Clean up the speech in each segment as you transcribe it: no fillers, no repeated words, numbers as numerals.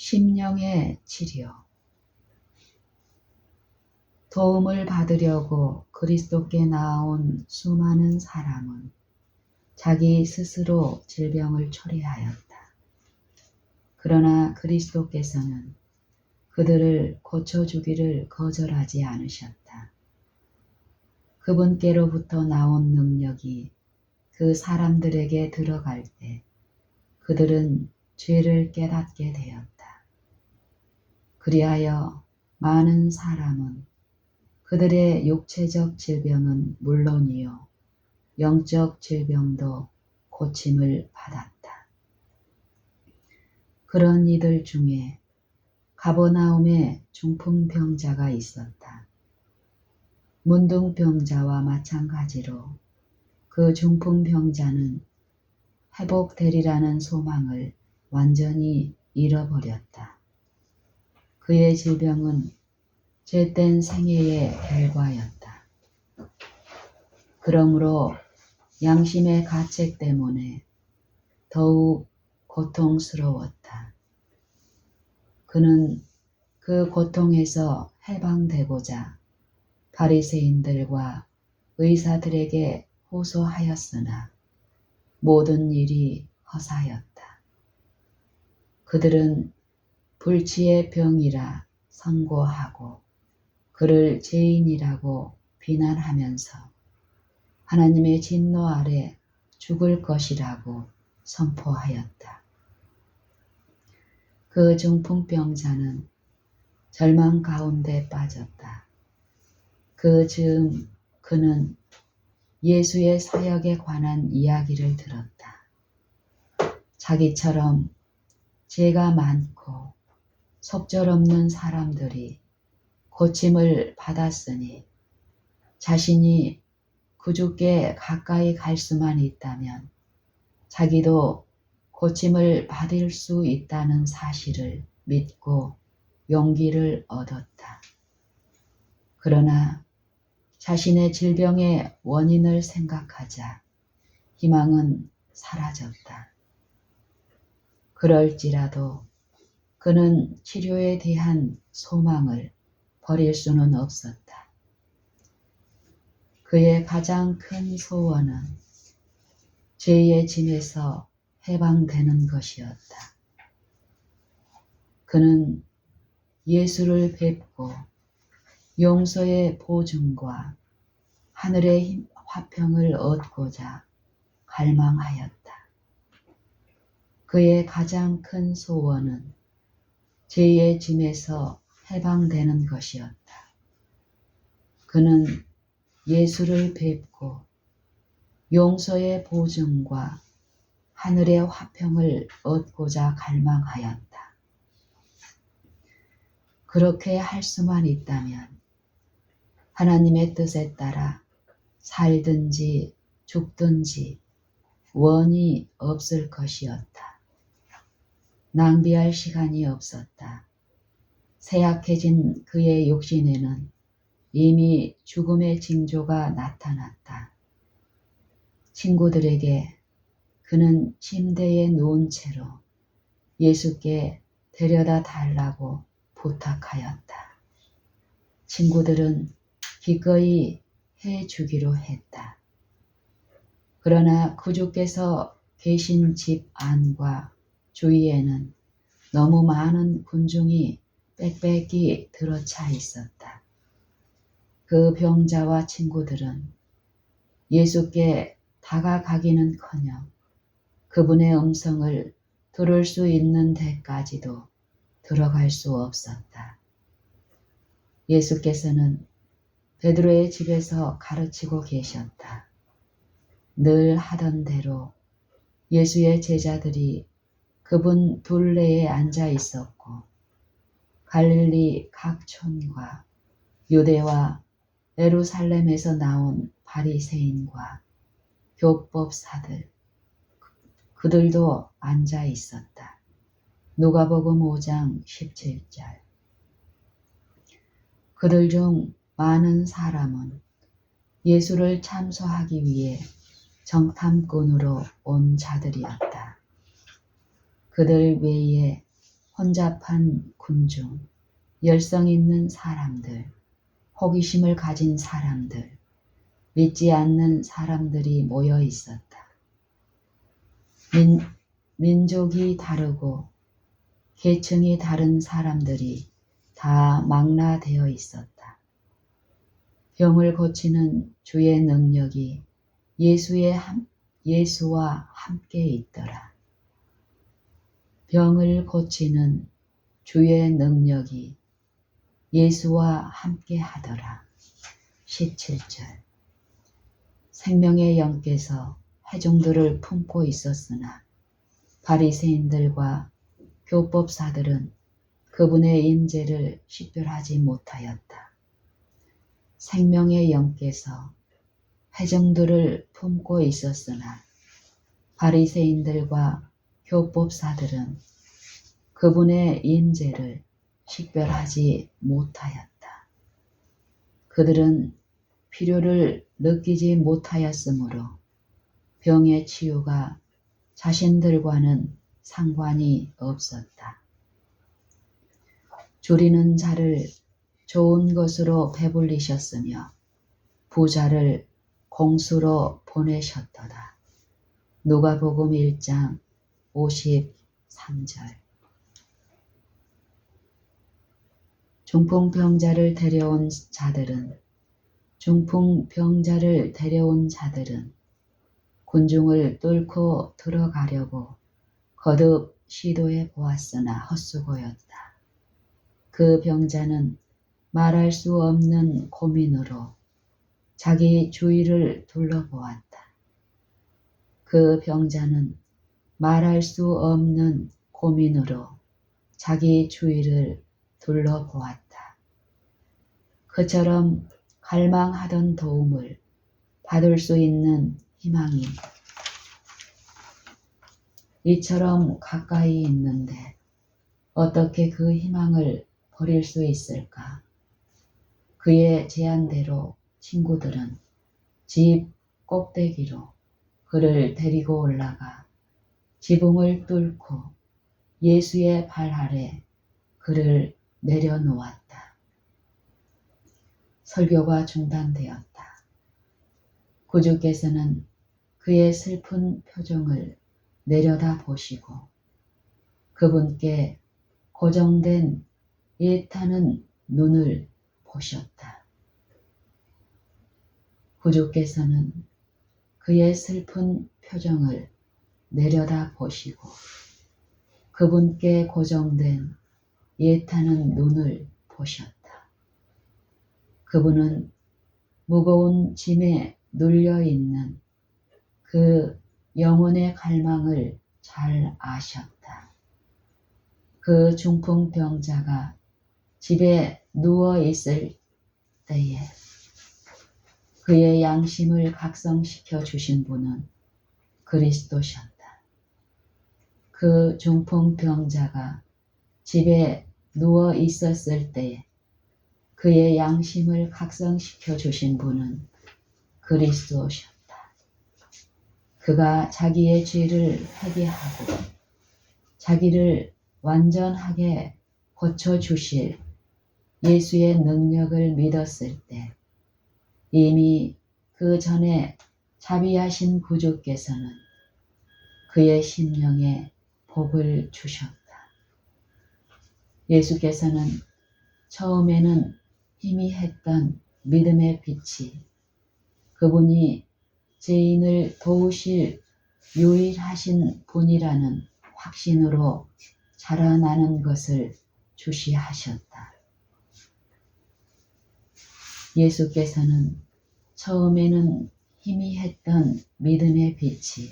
심령의 치료. 도움을 받으려고 그리스도께 나아온 수많은 사람은 자기 스스로 질병을 초래하였다. 그러나 그리스도께서는 그들을 고쳐주기를 거절하지 않으셨다. 그분께로부터 나온 능력이 그 사람들에게 들어갈 때 그들은 죄를 깨닫게 되었다. 그리하여 많은 사람은 그들의 육체적 질병은 물론이요 영적 질병도 고침을 받았다. 그런 이들 중에 가버나움에 중풍병자가 있었다. 문둥병자와 마찬가지로 그 중풍병자는 회복되리라는 소망을 완전히 잃어버렸다. 그의 질병은 죄된 생애의 결과였다. 그러므로 양심의 가책 때문에 더욱 고통스러웠다. 그는 그 고통에서 해방되고자 바리새인들과 의사들에게 호소하였으나 모든 일이 허사였다. 그들은 불치의 병이라 선고하고 그를 죄인이라고 비난하면서 하나님의 진노 아래 죽을 것이라고 선포하였다. 그 중풍병자는 절망 가운데 빠졌다. 그 즈음 그는 예수의 사역에 관한 이야기를 들었다. 자기처럼 죄가 많고 속절없는 사람들이 고침을 받았으니 자신이 구주께 가까이 갈 수만 있다면 자기도 고침을 받을 수 있다는 사실을 믿고 용기를 얻었다. 그러나 자신의 질병의 원인을 생각하자 희망은 사라졌다. 그럴지라도 그는 치료에 대한 소망을 버릴 수는 없었다. 그의 가장 큰 소원은 죄의 짐에서 해방되는 것이었다. 그는 예수를 뵙고 용서의 보증과 하늘의 화평을 얻고자 갈망하였다. 그의 가장 큰 소원은 죄의 짐에서 해방되는 것이었다. 그는 예수를 뵙고 용서의 보증과 하늘의 화평을 얻고자 갈망하였다. 그렇게 할 수만 있다면 하나님의 뜻에 따라 살든지 죽든지 원이 없을 것이었다. 낭비할 시간이 없었다. 쇠약해진 그의 육신에는 이미 죽음의 징조가 나타났다. 친구들에게 그는 침대에 누운 채로 예수께 데려다 달라고 부탁하였다. 친구들은 기꺼이 해주기로 했다. 그러나 구주께서 계신 집 안과 주위에는 너무 많은 군중이 빽빽이 들어차 있었다. 그 병자와 친구들은 예수께 다가가기는커녕 그분의 음성을 들을 수 있는 데까지도 들어갈 수 없었다. 예수께서는 베드로의 집에서 가르치고 계셨다. 늘 하던 대로 예수의 제자들이 그분 둘레에 앉아 있었고 갈릴리 각 촌과 유대와 예루살렘에서 나온 바리새인과 교법사들 그들도 앉아 있었다. 누가복음 5장 17절. 그들 중 많은 사람은 예수를 참소하기 위해 정탐꾼으로 온 자들이었다. 그들 외에 혼잡한 군중, 열성 있는 사람들, 호기심을 가진 사람들, 믿지 않는 사람들이 모여 있었다. 민족이 다르고 계층이 다른 사람들이 다 망라되어 있었다. 병을 고치는 주의 능력이 예수와 함께 있더라. 병을 고치는 주의 능력이 예수와 함께 하더라. 17절. 생명의 영께서 회중들을 품고 있었으나 바리새인들과 교법사들은 그분의 임재를 식별하지 못하였다. 생명의 영께서 회중들을 품고 있었으나 바리새인들과 교법사들은 그분의 임재를 식별하지 못하였다. 그들은 필요를 느끼지 못하였으므로 병의 치유가 자신들과는 상관이 없었다. 줄이는 자를 좋은 것으로 배불리셨으며 부자를 공수로 보내셨도다. 누가복음 1장 53절. 중풍병자를 데려온 자들은 군중을 뚫고 들어가려고 거듭 시도해 보았으나 헛수고였다. 그 병자는 말할 수 없는 고민으로 자기 주위를 둘러보았다. 그 병자는 말할 수 없는 고민으로 자기 주위를 둘러보았다. 그처럼 갈망하던 도움을 받을 수 있는 희망이 이처럼 가까이 있는데 어떻게 그 희망을 버릴 수 있을까? 그의 제안대로 친구들은 집 꼭대기로 그를 데리고 올라가 지붕을 뚫고 예수의 발 아래 그를 내려놓았다. 설교가 중단되었다. 구주께서는 그의 슬픈 표정을 내려다보시고 그분께 고정된 애타는 눈을 보셨다. 구주께서는 그의 슬픈 표정을 내려다보시고 그분께 고정된 애타는 눈을 보셨다. 그분은 무거운 짐에 눌려있는 그 영혼의 갈망을 잘 아셨다. 그 중풍병자가 집에 누워있을 때에 그의 양심을 각성시켜 주신 분은 그리스도셨다. 그 중풍병자가 집에 누워있었을 때에 그의 양심을 각성시켜 주신 분은 그리스도셨다. 그가 자기의 죄를 회개하고 자기를 완전하게 고쳐주실 예수의 능력을 믿었을 때 이미 그 전에 자비하신 구주께서는 그의 심령에 복을 주셨다. 예수께서는 처음에는 희미했던 믿음의 빛이 그분이 죄인을 도우실 유일하신 분이라는 확신으로 자라나는 것을 주시하셨다. 예수께서는 처음에는 희미했던 믿음의 빛이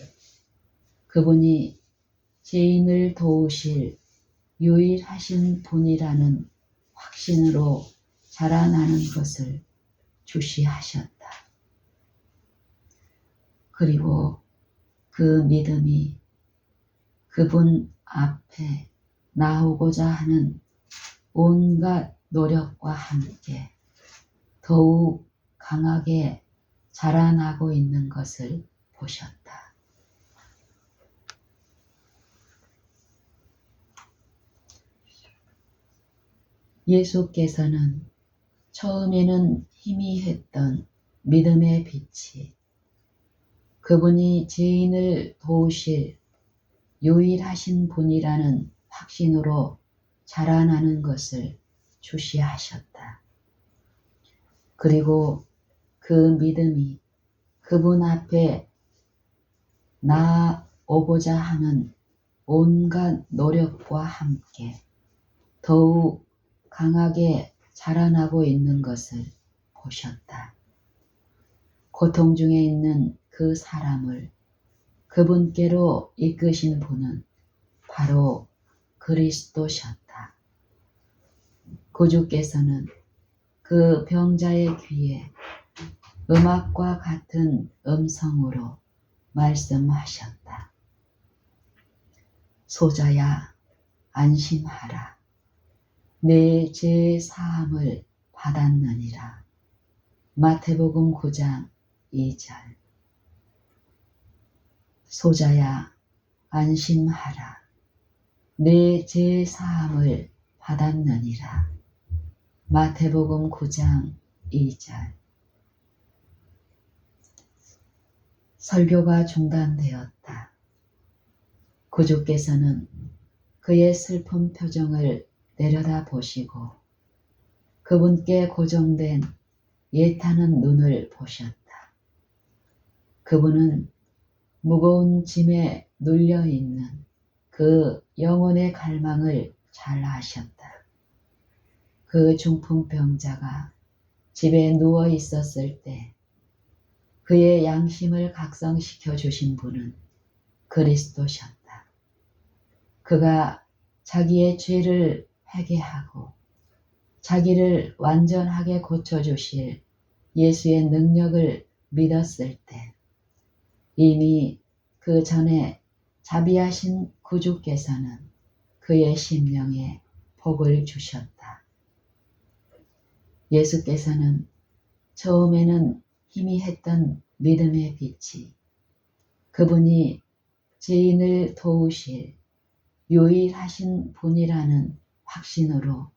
그분이 죄인을 도우실 유일하신 분이라는 확신으로 자라나는 것을 주시하셨다. 그리고 그 믿음이 그분 앞에 나오고자 하는 온갖 노력과 함께 더욱 강하게 자라나고 있는 것을 보셨다. 예수께서는 처음에는 희미했던 믿음의 빛이 그분이 죄인을 도우실 유일하신 분이라는 확신으로 자라나는 것을 주시하셨다. 그리고 그 믿음이 그분 앞에 나오고자 하는 온갖 노력과 함께 더욱 강하게 자라나고 있는 것을 보셨다. 고통 중에 있는 그 사람을 그분께로 이끄신 분은 바로 그리스도셨다. 구주께서는 그 병자의 귀에 음악과 같은 음성으로 말씀하셨다. 소자야, 안심하라. 내 죄 사함을 받았느니라. 마태복음 9장 2절. 소자야, 안심하라. 내 죄 사함을 받았느니라. 마태복음 9장 2절. 설교가 중단되었다. 구주께서는 그의 슬픈 표정을 내려다 보시고 그분께 고정된 예타는 눈을 보셨다. 그분은 무거운 짐에 눌려있는 그 영혼의 갈망을 잘 아셨다. 그 중풍병자가 집에 누워 있었을 때 그의 양심을 각성시켜 주신 분은 그리스도셨다. 그가 자기의 죄를 회개하고 자기를 완전하게 고쳐주실 예수의 능력을 믿었을 때 이미 그 전에 자비하신 구주께서는 그의 심령에 복을 주셨다. 예수께서는 처음에는 희미했던 믿음의 빛이 그분이 죄인을 도우실 유일하신 분이라는 확신으로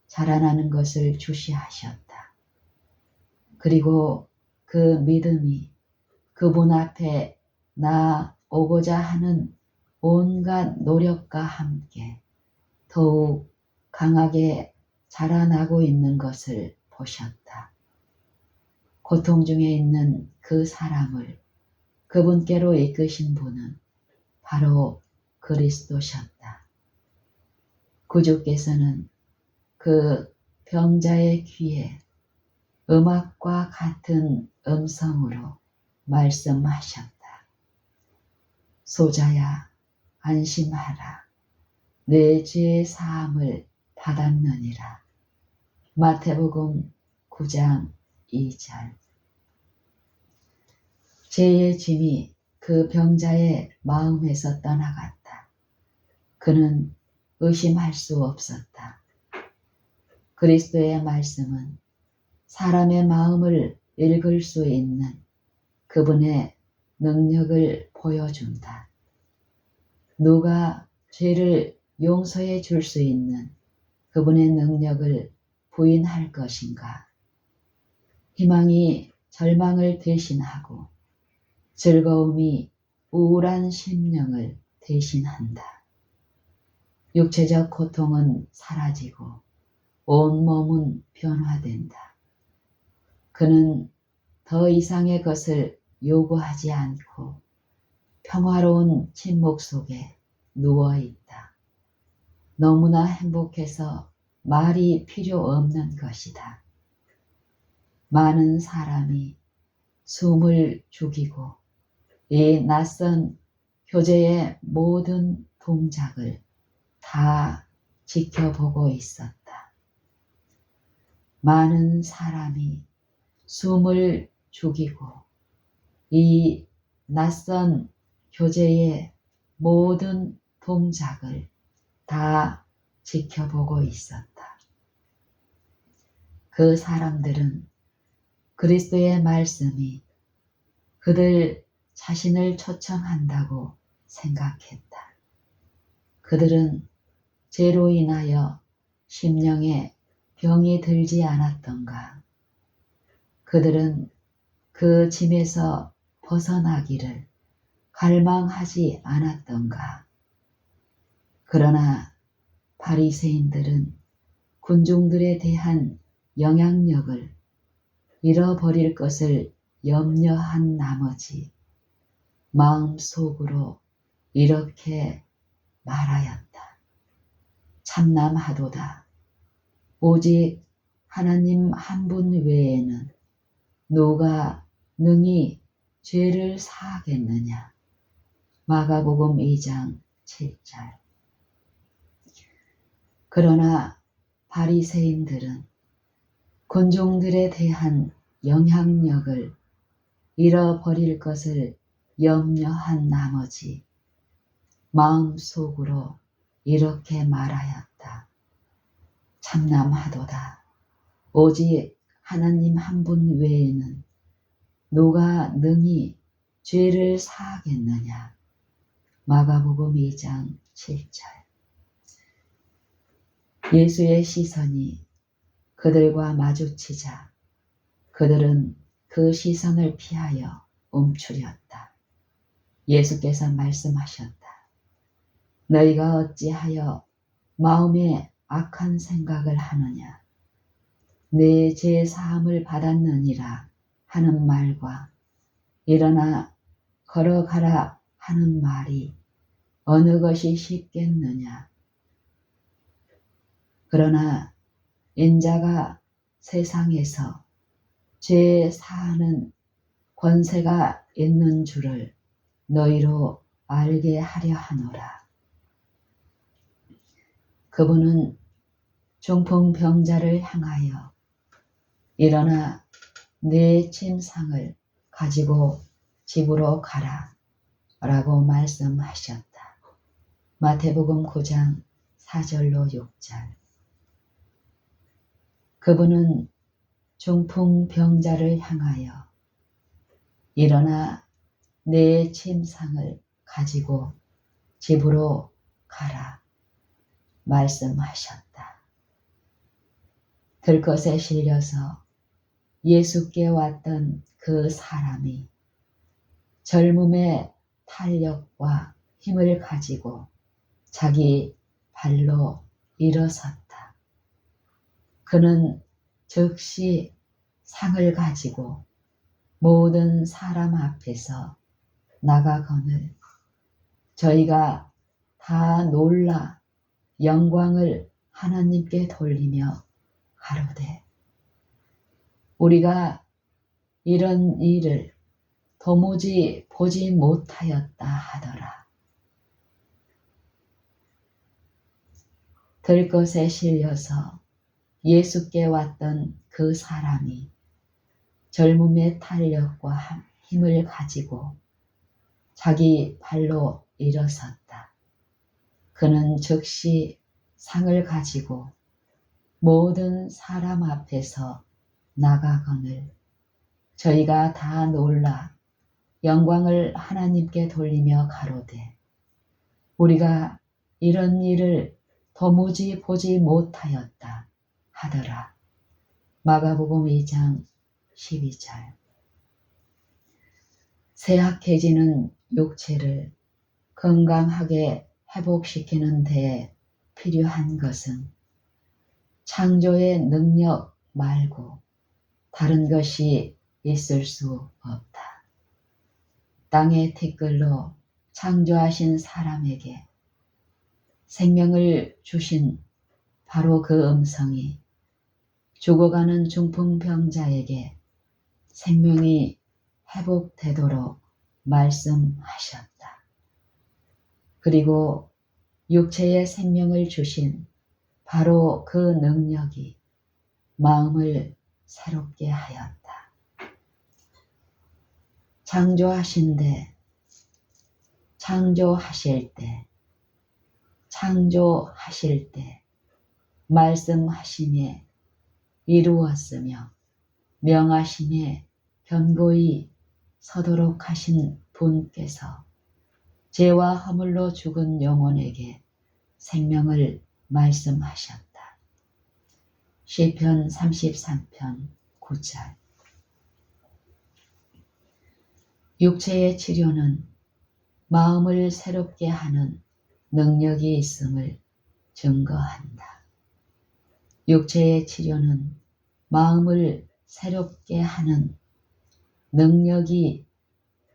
자라나는 것을 주시하셨다. 그리고 그 믿음이 그분 앞에 나오고자 하는 온갖 노력과 함께 더욱 강하게 자라나고 있는 것을 보셨다. 고통 중에 있는 그 사람을 그분께로 이끄신 분은 바로 그리스도셨다. 구주께서는 그 병자의 귀에 음악과 같은 음성으로 말씀하셨다. 소자야, 안심하라. 내 죄 사함을 받았느니라. 마태복음 9장 2절. 죄의 짐이 그 병자의 마음에서 떠나갔다. 그는 의심할 수 없었다. 그리스도의 말씀은 사람의 마음을 읽을 수 있는 그분의 능력을 보여준다. 누가 죄를 용서해 줄 수 있는 그분의 능력을 부인할 것인가? 희망이 절망을 대신하고 즐거움이 우울한 심령을 대신한다. 육체적 고통은 사라지고 온몸은 변화된다. 그는 더 이상의 것을 요구하지 않고 평화로운 침묵 속에 누워있다. 너무나 행복해서 말이 필요 없는 것이다. 많은 사람이 숨을 죽이고 이 낯선 교제의 모든 동작을 다 지켜보고 있었다. 많은 사람이 숨을 죽이고 이 낯선 교제의 모든 동작을 다 지켜보고 있었다. 그 사람들은 그리스도의 말씀이 그들 자신을 초청한다고 생각했다. 그들은 죄로 인하여 심령에 병이 들지 않았던가? 그들은 그 짐에서 벗어나기를 갈망하지 않았던가? 그러나 바리새인들은 군중들에 대한 영향력을 잃어버릴 것을 염려한 나머지 마음속으로 이렇게 말하였다. 참남하도다. 오직 하나님 한 분 외에는 누가 능히 죄를 사하겠느냐. 마가복음 2장 7절. 그러나 바리새인들은 군중들에 대한 영향력을 잃어버릴 것을 염려한 나머지 마음속으로 이렇게 말하였다. 참남하도다. 오직 하나님 한 분 외에는 누가 능히 죄를 사하겠느냐. 마가복음 2장 7절. 예수의 시선이 그들과 마주치자 그들은 그 시선을 피하여 움츠렸다. 예수께서 말씀하셨다. 너희가 어찌하여 마음에 악한 생각을 하느냐. 내 죄 사함을 받았느니라 하는 말과 일어나 걸어가라 하는 말이 어느 것이 쉽겠느냐. 그러나 인자가 세상에서 죄 사하는 권세가 있는 줄을 너희로 알게 하려 하노라. 그분은 중풍병자를 향하여 일어나 내 침상을 가지고 집으로 가라 라고 말씀하셨다. 마태복음 9장 4절로 6절. 그분은 중풍병자를 향하여 일어나 내 침상을 가지고 집으로 가라 말씀하셨다. 들것에 실려서 예수께 왔던 그 사람이 젊음의 탄력과 힘을 가지고 자기 발로 일어섰다. 그는 즉시 상을 가지고 모든 사람 앞에서 나가거늘 저희가 다 놀라 영광을 하나님께 돌리며 가로되 우리가 이런 일을 도무지 보지 못하였다 하더라. 들것에 실려서 예수께 왔던 그 사람이 젊음의 탄력과 힘을 가지고 자기 발로 일어섰다. 그는 즉시 상을 가지고 모든 사람 앞에서 나가거늘 저희가 다 놀라 영광을 하나님께 돌리며 가로되 우리가 이런 일을 도무지 보지 못하였다 하더라. 마가복음 2장 12절. 쇠약해지는 육체를 건강하게 회복시키는 데에 필요한 것은 창조의 능력 말고 다른 것이 있을 수 없다. 땅의 티끌로 창조하신 사람에게 생명을 주신 바로 그 음성이 죽어가는 중풍병자에게 생명이 회복되도록 말씀하셨다. 그리고 육체의 생명을 주신 바로 그 능력이 마음을 새롭게 하였다. 창조하실 때 말씀하심에 이루었으며 명하심에 견고히 서도록 하신 분께서 죄와 허물로 죽은 영혼에게 생명을 말씀하셨다. 시편 33편 9절. 육체의 치료는 마음을 새롭게 하는 능력이 있음을 증거한다. 육체의 치료는 마음을 새롭게 하는 능력이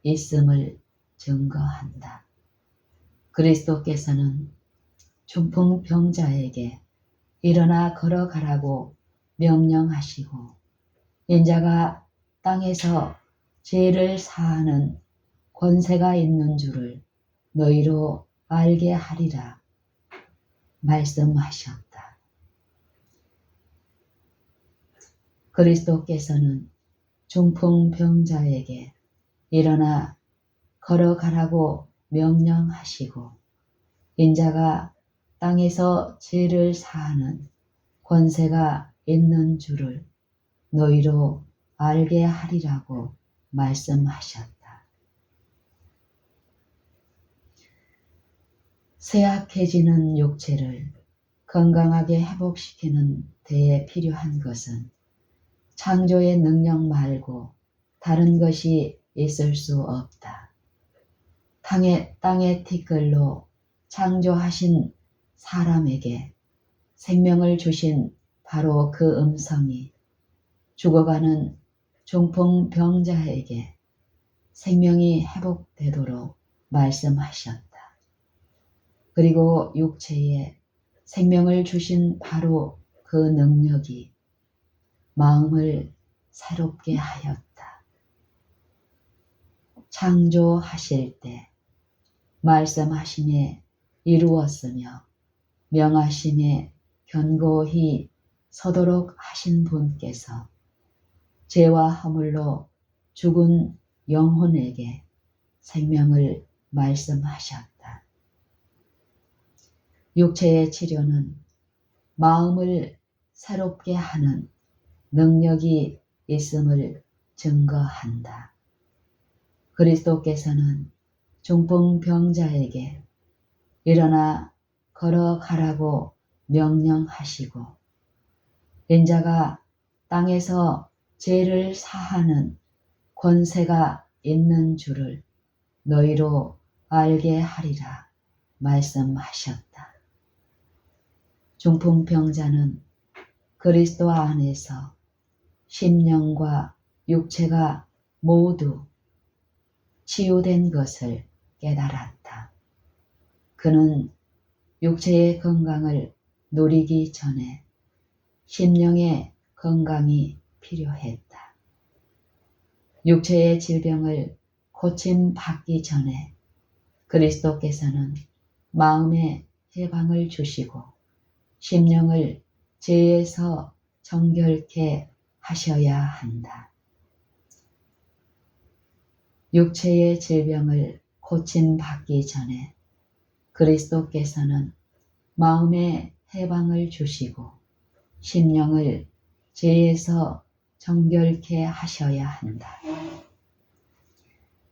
있음을 증거한다. 그리스도께서는 중풍병자에게 일어나 걸어가라고 명령하시고 인자가 땅에서 죄를 사하는 권세가 있는 줄을 너희로 알게 하리라 말씀하셨다. 그리스도께서는 중풍병자에게 일어나 걸어가라고 명령하시고 인자가 땅에서 죄를 사하는 권세가 있는 줄을 너희로 알게 하리라고 말씀하셨다. 쇠약해지는 육체를 건강하게 회복시키는 데에 필요한 것은 창조의 능력 말고 다른 것이 있을 수 없다. 땅의 티끌로 창조하신 사람에게 생명을 주신 바로 그 음성이 죽어가는 중풍병자에게 생명이 회복되도록 말씀하셨다. 그리고 육체에 생명을 주신 바로 그 능력이 마음을 새롭게 하였다. 창조하실 때 말씀하심에 이루었으며 명하심에 견고히 서도록 하신 분께서 죄와 허물로 죽은 영혼에게 생명을 말씀하셨다. 육체의 치료는 마음을 새롭게 하는 능력이 있음을 증거한다. 그리스도께서는 중풍병자에게 일어나 걸어가라고 명령하시고 인자가 땅에서 죄를 사하는 권세가 있는 줄을 너희로 알게 하리라 말씀하셨다. 중풍병자는 그리스도 안에서 심령과 육체가 모두 치유된 것을 깨달았다. 그는 육체의 건강을 누리기 전에 심령의 건강이 필요했다. 육체의 질병을 고침받기 전에 그리스도께서는 마음의 해방을 주시고 심령을 죄에서 정결케 하셔야 한다. 육체의 질병을 고침받기 전에 그리스도께서는 마음의 해방을 주시고 심령을 죄에서 정결케 하셔야 한다.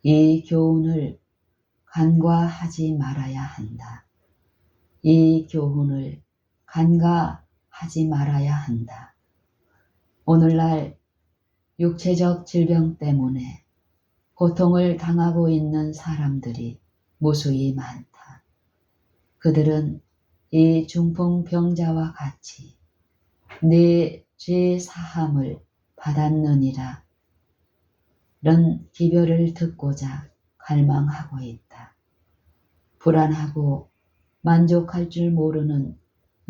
이 교훈을 간과하지 말아야 한다. 이 교훈을 간과하지 말아야 한다. 오늘날 육체적 질병 때문에 고통을 당하고 있는 사람들이 무수히 많다. 그들은 이 중풍병자와 같이 내 죄 사함을 받았느니라 는 기별을 듣고자 갈망하고 있다. 불안하고 만족할 줄 모르는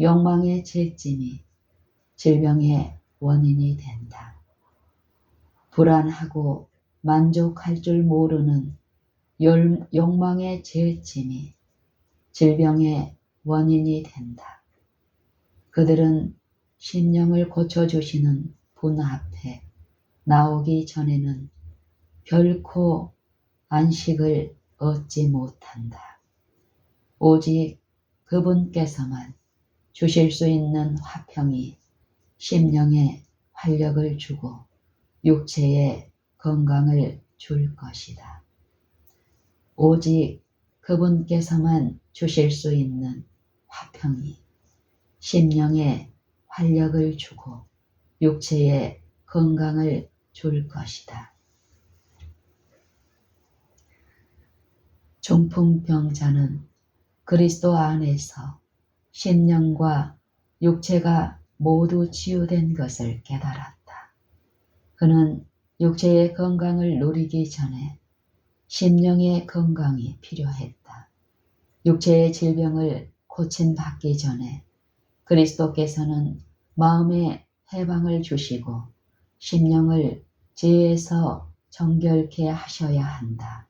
욕망의 죄짐이 질병의 원인이 된다. 불안하고 만족할 줄 모르는 욕망의 죄짐이 질병의 원인이 된다. 그들은 심령을 고쳐주시는 분 앞에 나오기 전에는 결코 안식을 얻지 못한다. 오직 그분께서만 주실 수 있는 화평이 심령에 활력을 주고 육체에 건강을 줄 것이다. 오직 그분께서만 주실 수 있는 화평이 심령에 활력을 주고 육체에 건강을 줄 것이다. 중풍병자는 그리스도 안에서 심령과 육체가 모두 치유된 것을 깨달았다. 그는 육체의 건강을 누리기 전에 심령의 건강이 필요했다. 육체의 질병을 고침받기 전에 그리스도께서는 마음의 해방을 주시고 심령을 죄에서 정결케 하셔야 한다.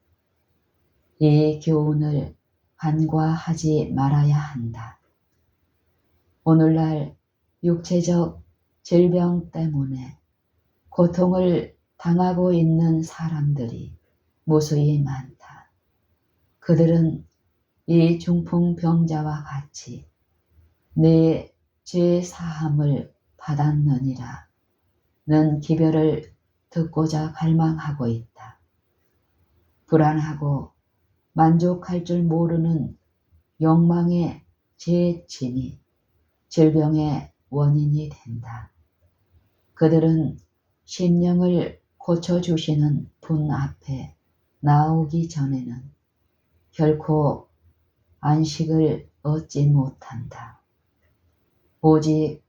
이 교훈을 간과하지 말아야 한다. 오늘날 육체적 질병 때문에 고통을 당하고 있는 사람들이 무수히 많다. 그들은 이 중풍병자와 같이 내 죄 사함을 받았느니라 는 기별을 듣고자 갈망하고 있다. 불안하고 만족할 줄 모르는 욕망의 재침이 질병의 원인이 된다. 그들은 심령을 고쳐주시는 분 앞에 나오기 전에는 결코 안식을 얻지 못한다. 오직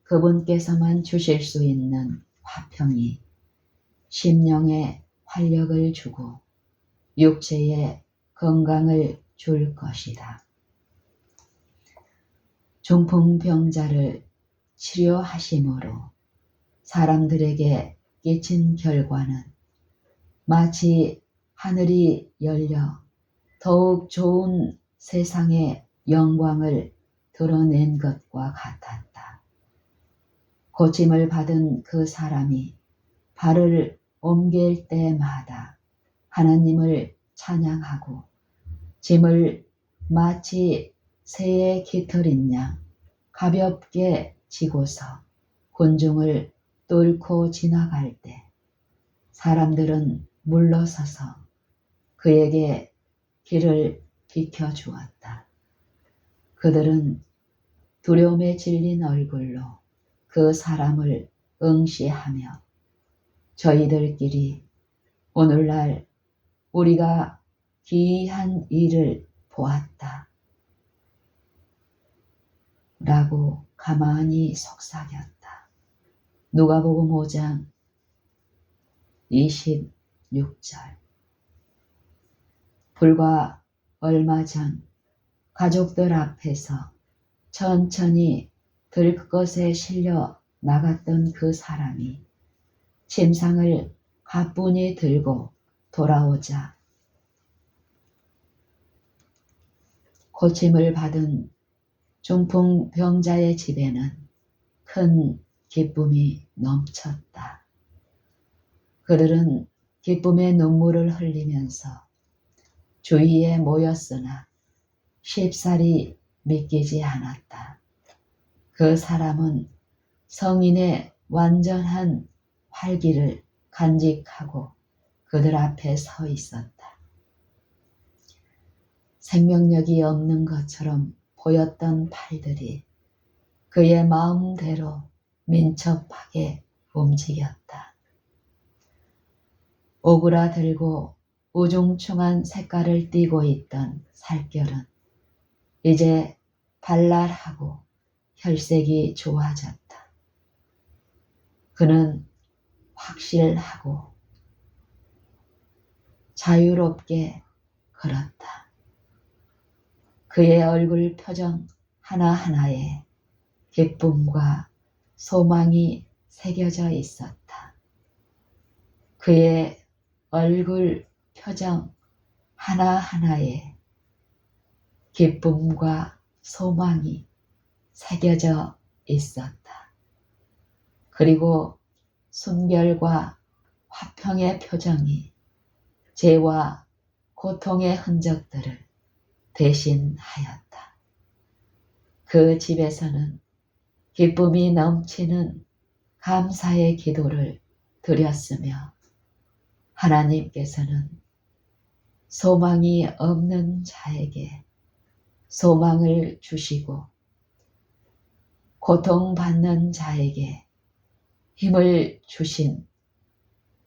그분께서만 주실 수 있는 화평이 심령에 활력을 주고 육체에 건강을 줄 것이다. 중풍병자를 치료하심으로 사람들에게 끼친 결과는 마치 하늘이 열려 더욱 좋은 세상의 영광을 드러낸 것과 같았다. 고침을 받은 그 사람이 발을 옮길 때마다 하나님을 찬양하고 짐을 마치 새의 깃털인 양 가볍게 지고서 군중을 뚫고 지나갈 때 사람들은 물러서서 그에게 길을 비켜주었다. 그들은 두려움에 질린 얼굴로 그 사람을 응시하며 저희들끼리 오늘날 우리가 기이한 일을 보았다. 라고 가만히 속삭였다. 누가복음 5장 26절. 불과 얼마 전 가족들 앞에서 천천히 들것에 실려 나갔던 그 사람이 침상을 가뿐히 들고 돌아오자 고침을 받은 중풍병자의 집에는 큰 기쁨이 넘쳤다. 그들은 기쁨의 눈물을 흘리면서 주위에 모였으나 쉽사리 믿기지 않았다. 그 사람은 성인의 완전한 활기를 간직하고 그들 앞에 서 있었다. 생명력이 없는 것처럼 보였던 팔들이 그의 마음대로 민첩하게 움직였다. 오그라들고 우중충한 색깔을 띠고 있던 살결은 이제 발랄하고 혈색이 좋아졌다. 그는 확실하고 자유롭게 걸었다. 그의 얼굴 표정 하나하나에 기쁨과 소망이 새겨져 있었다. 그의 얼굴 표정 하나하나에 기쁨과 소망이 새겨져 있었다. 그리고 순결과 화평의 표정이 죄와 고통의 흔적들을 대신하였다. 그 집에서는 기쁨이 넘치는 감사의 기도를 드렸으며 하나님께서는 소망이 없는 자에게 소망을 주시고 고통받는 자에게 힘을 주신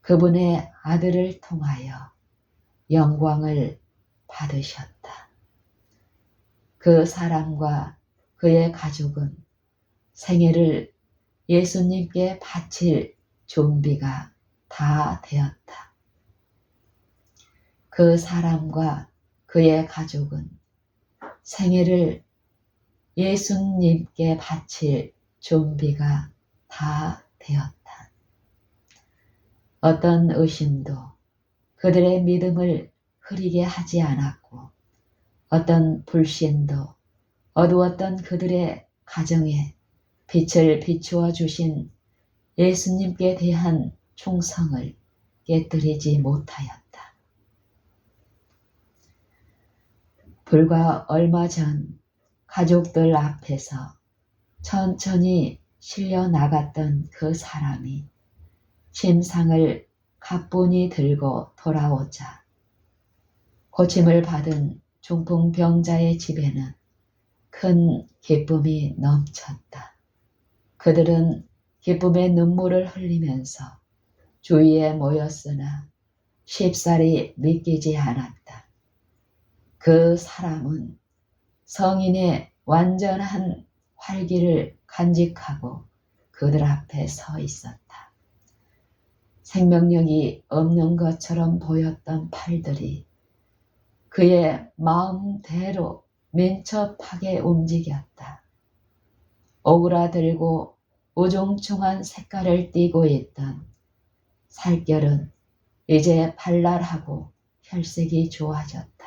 그분의 아들을 통하여 영광을 받으셨다. 그 사람과 그의 가족은 생애를 예수님께 바칠 준비가 다 되었다. 그 사람과 그의 가족은 생애를 예수님께 바칠 준비가 다 되었다. 어떤 의심도 그들의 믿음을 흐리게 하지 않았고 어떤 불신도 어두웠던 그들의 가정에 빛을 비추어 주신 예수님께 대한 충성을 깨뜨리지 못하였다. 불과 얼마 전 가족들 앞에서 천천히 실려 나갔던 그 사람이 침상을 가뿐히 들고 돌아오자 고침을 받은 중풍병자의 집에는 큰 기쁨이 넘쳤다. 그들은 기쁨의 눈물을 흘리면서 주위에 모였으나 쉽사리 믿기지 않았다. 그 사람은 성인의 완전한 활기를 간직하고 그들 앞에 서 있었다. 생명력이 없는 것처럼 보였던 팔들이 그의 마음대로 민첩하게 움직였다. 오그라들고 우중충한 색깔을 띠고 있던 살결은 이제 발랄하고 혈색이 좋아졌다.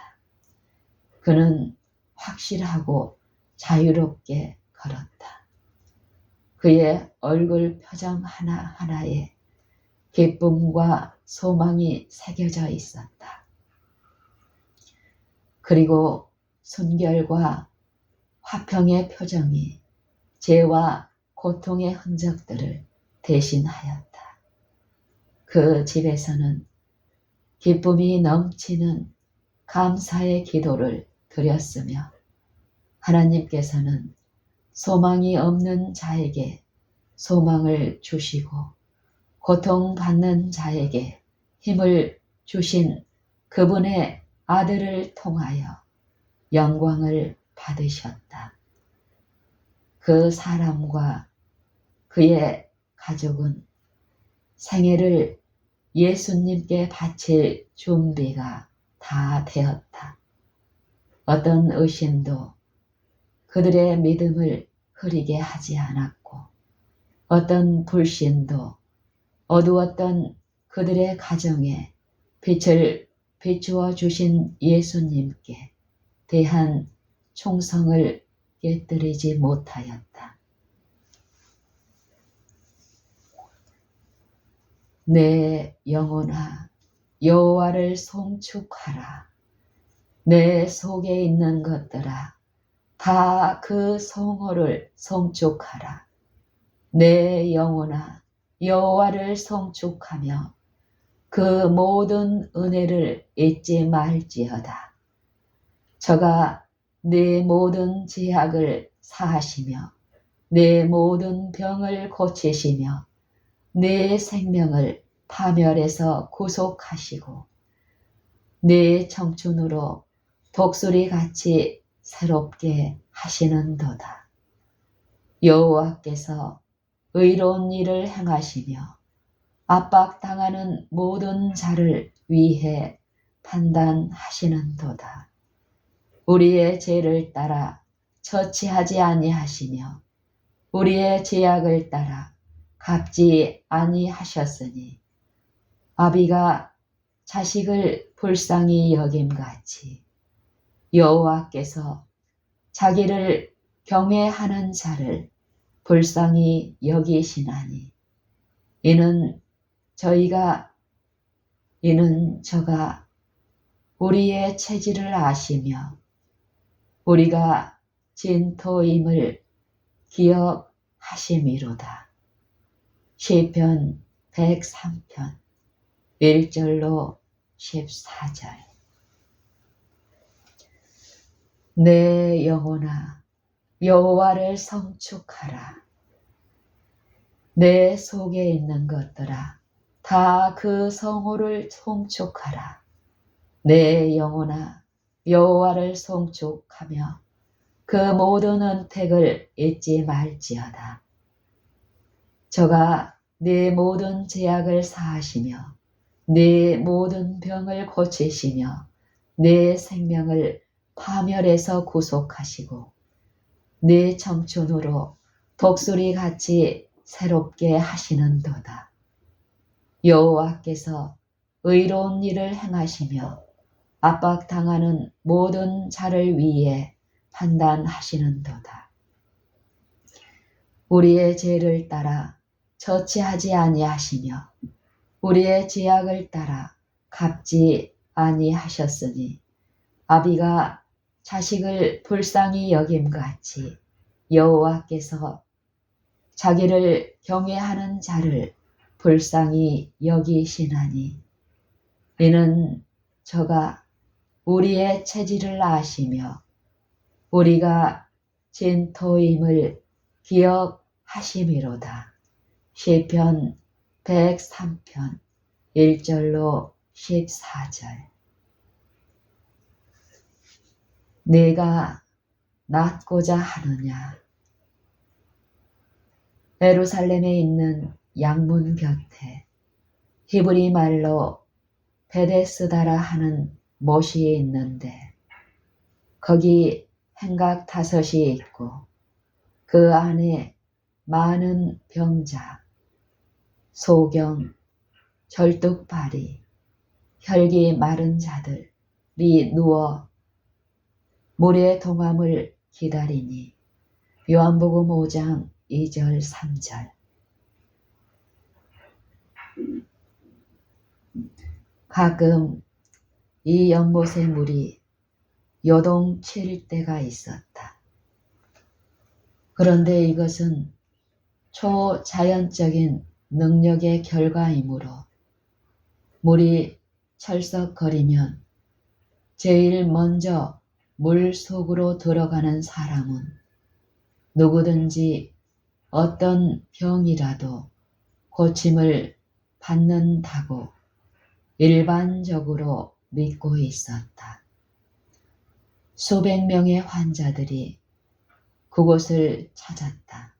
그는 확실하고 자유롭게 걸었다. 그의 얼굴 표정 하나하나에 기쁨과 소망이 새겨져 있었다. 그리고 순결과 화평의 표정이 죄와 고통의 흔적들을 대신하였다. 그 집에서는 기쁨이 넘치는 감사의 기도를 드렸으며 하나님께서는 소망이 없는 자에게 소망을 주시고 고통받는 자에게 힘을 주신 그분의 아들을 통하여 영광을 받으셨다. 그 사람과 그의 가족은 생애를 예수님께 바칠 준비가 다 되었다. 어떤 의심도 그들의 믿음을 흐리게 하지 않았고 어떤 불신도 어두웠던 그들의 가정에 빛을 비추어 주신 예수님께 대한 충성을 깨뜨리지 못하였다. 내 영혼아 여호와를 송축하라. 내 속에 있는 것들아 다 그 성호를 송축하라. 내 영혼아 여호와를 송축하며 그 모든 은혜를 잊지 말지어다. 저가 내 모든 죄악을 사하시며 내 모든 병을 고치시며 내 생명을 파멸에서 구속하시고 내 청춘으로 독수리같이 새롭게 하시는도다. 여호와께서 의로운 일을 행하시며 압박당하는 모든 자를 위해 판단하시는도다. 우리의 죄를 따라 처치하지 아니하시며 우리의 죄악을 따라 갚지 아니하셨으니 아비가 자식을 불쌍히 여김같이 여호와께서 자기를 경외하는 자를 불쌍히 여기시나니 이는 저가 우리의 체질을 아시며 우리가 진토임을 기억하심이로다. 시편 103편 1절로 14절. 내 영혼아 여호와를 성축하라. 내 속에 있는 것들아, 다 그 성호를 송축하라. 내 영혼아, 여호와를 송축하며 그 모든 은택을 잊지 말지어다. 저가 네 모든 죄악을 사하시며 네 모든 병을 고치시며 네 생명을 파멸에서 구속하시고 네 청춘으로 독수리같이 새롭게 하시는도다. 여호와께서 의로운 일을 행하시며 압박당하는 모든 자를 위해 판단하시는도다. 우리의 죄를 따라 저치하지 아니하시며 우리의 죄악을 따라 갚지 아니하셨으니 아비가 자식을 불쌍히 여김같이 여호와께서 자기를 경외하는 자를 불쌍히 여기시나니 이는 저가 우리의 체질을 아시며 우리가 진토임을 기억하심이로다. 시편 103편 1절로 14절. 내가 낫고자 하느냐. 예루살렘에 있는 양문 곁에 히브리 말로 베데스다라 하는 못이 있는데 거기 행각 5이 있고 그 안에 많은 병자, 소경, 절뚝발이, 혈기 마른 자들이 누워 물의 동함을 기다리니. 요한복음 5장 2절 3절. 가끔 이 연못의 물이 요동칠 때가 있었다. 그런데 이것은 초자연적인 능력의 결과이므로 물이 철썩거리면 제일 먼저 물 속으로 들어가는 사람은 누구든지 어떤 병이라도 고침을 받는다고 일반적으로 믿고 있었다. 수백 명의 환자들이 그곳을 찾았다.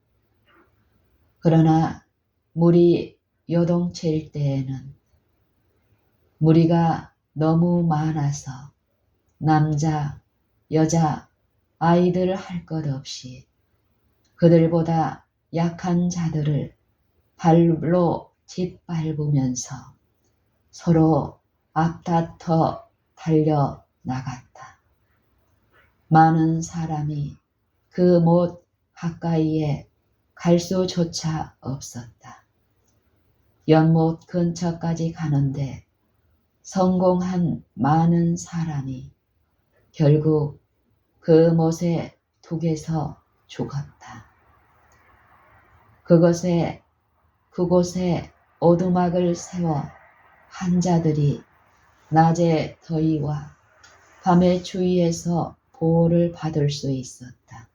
그러나 물이 요동칠 때에는 무리가 너무 많아서 남자, 여자, 아이들 할 것 없이 그들보다 약한 자들을 발로 짓밟으면서 서로 앞다퉈 달려 나갔다. 많은 사람이 그 못 가까이에 갈 수조차 없었다. 연못 근처까지 가는데 성공한 많은 사람이 결국 그 못에 둑에서 죽었다. 그곳에 오두막을 세워 환자들이 낮의 더위와 밤의 추위에서 보호를 받을 수 있었다.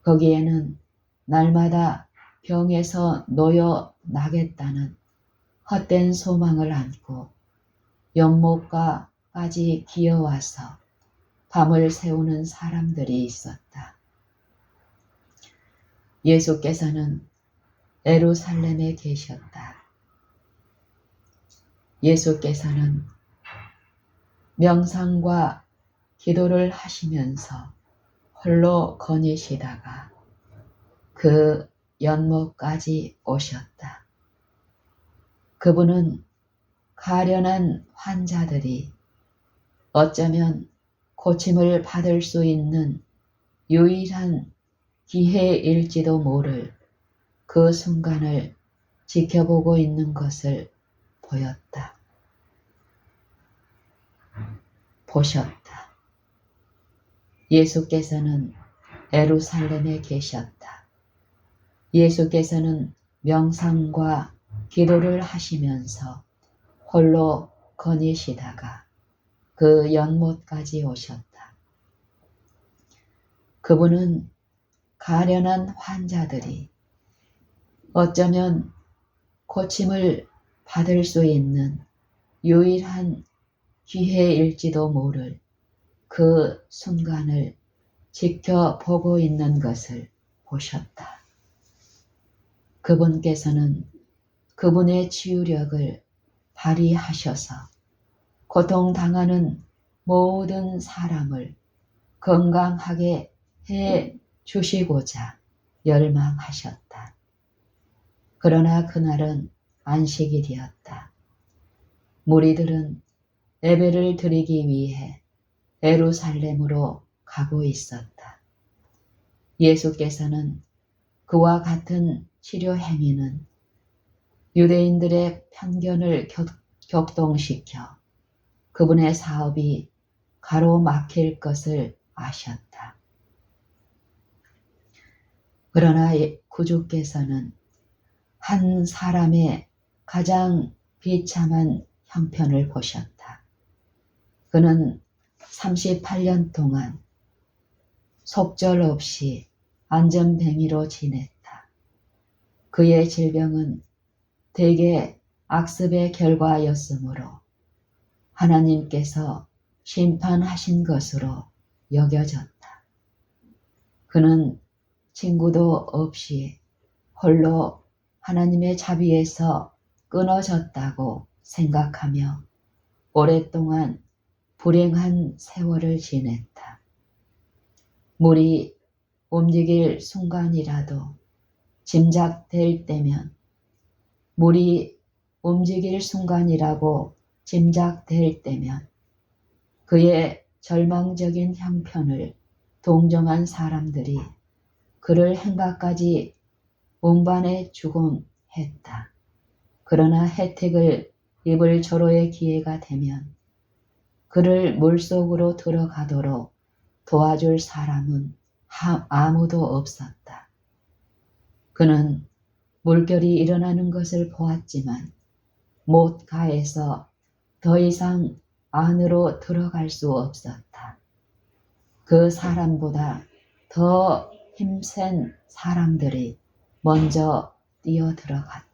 거기에는 날마다 병에서 놓여 나겠다는 헛된 소망을 안고 연못가까지 기어와서 밤을 새우는 사람들이 있었다. 예수께서는 예루살렘에 계셨다. 예수께서는 명상과 기도를 하시면서 홀로 거니시다가 그 연못까지 오셨다. 그분은 가련한 환자들이 어쩌면 고침을 받을 수 있는 유일한 기회일지도 모를 그 순간을 지켜보고 있는 것을 보셨다. 예수께서는 예루살렘에 계셨다. 예수께서는 명상과 기도를 하시면서 홀로 거니시다가 그 연못까지 오셨다. 그분은 가련한 환자들이 어쩌면 고침을 받을 수 있는 유일한 기회일지도 모를 그 순간을 지켜보고 있는 것을 보셨다. 그분께서는 그분의 치유력을 발휘하셔서 고통당하는 모든 사람을 건강하게 해 주시고자 열망하셨다. 그러나 그날은 안식일이었다. 무리들은 예배를 드리기 위해 예루살렘으로 가고 있었다. 예수께서는 그와 같은 치료 행위는 유대인들의 편견을 격동시켜 그분의 사업이 가로막힐 것을 아셨다. 그러나 구주께서는 한 사람의 가장 비참한 형편을 보셨다. 그는 38년 동안 속절없이 안전뱅이로 지냈다. 그의 질병은 대개 악습의 결과였으므로 하나님께서 심판하신 것으로 여겨졌다. 그는 친구도 없이 홀로 하나님의 자비에서 끊어졌다고 생각하며 오랫동안 불행한 세월을 지냈다. 물이 움직일 순간이라도 짐작될 때면 물이 움직일 순간이라고 짐작될 때면 그의 절망적인 형편을 동정한 사람들이 그를 행각까지 운반해 주곤 했다. 그러나 혜택을 입을 절호의 기회가 되면 그를 물속으로 들어가도록 도와줄 사람은 아무도 없었다. 그는 물결이 일어나는 것을 보았지만 못가에서 더 이상 안으로 들어갈 수 없었다. 그 사람보다 더 힘센 사람들이 먼저 뛰어들어갔다.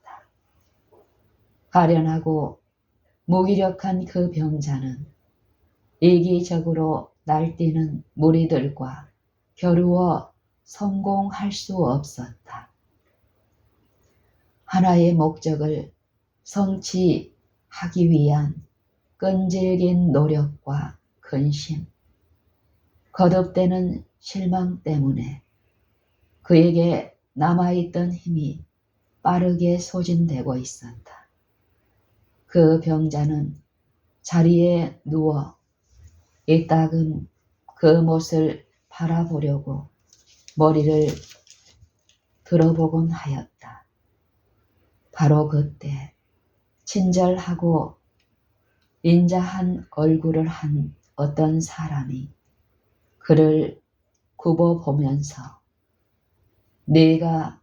가련하고 무기력한 그 병자는 이기적으로 날뛰는 무리들과 겨루어 성공할 수 없었다. 하나의 목적을 성취하기 위한 끈질긴 노력과 근심, 거듭되는 실망 때문에 그에게 남아있던 힘이 빠르게 소진되고 있었다. 그 병자는 자리에 누워 이따금 그 못을 바라보려고 머리를 들어보곤 하였다. 바로 그때 친절하고 인자한 얼굴을 한 어떤 사람이 그를 굽어보면서 네가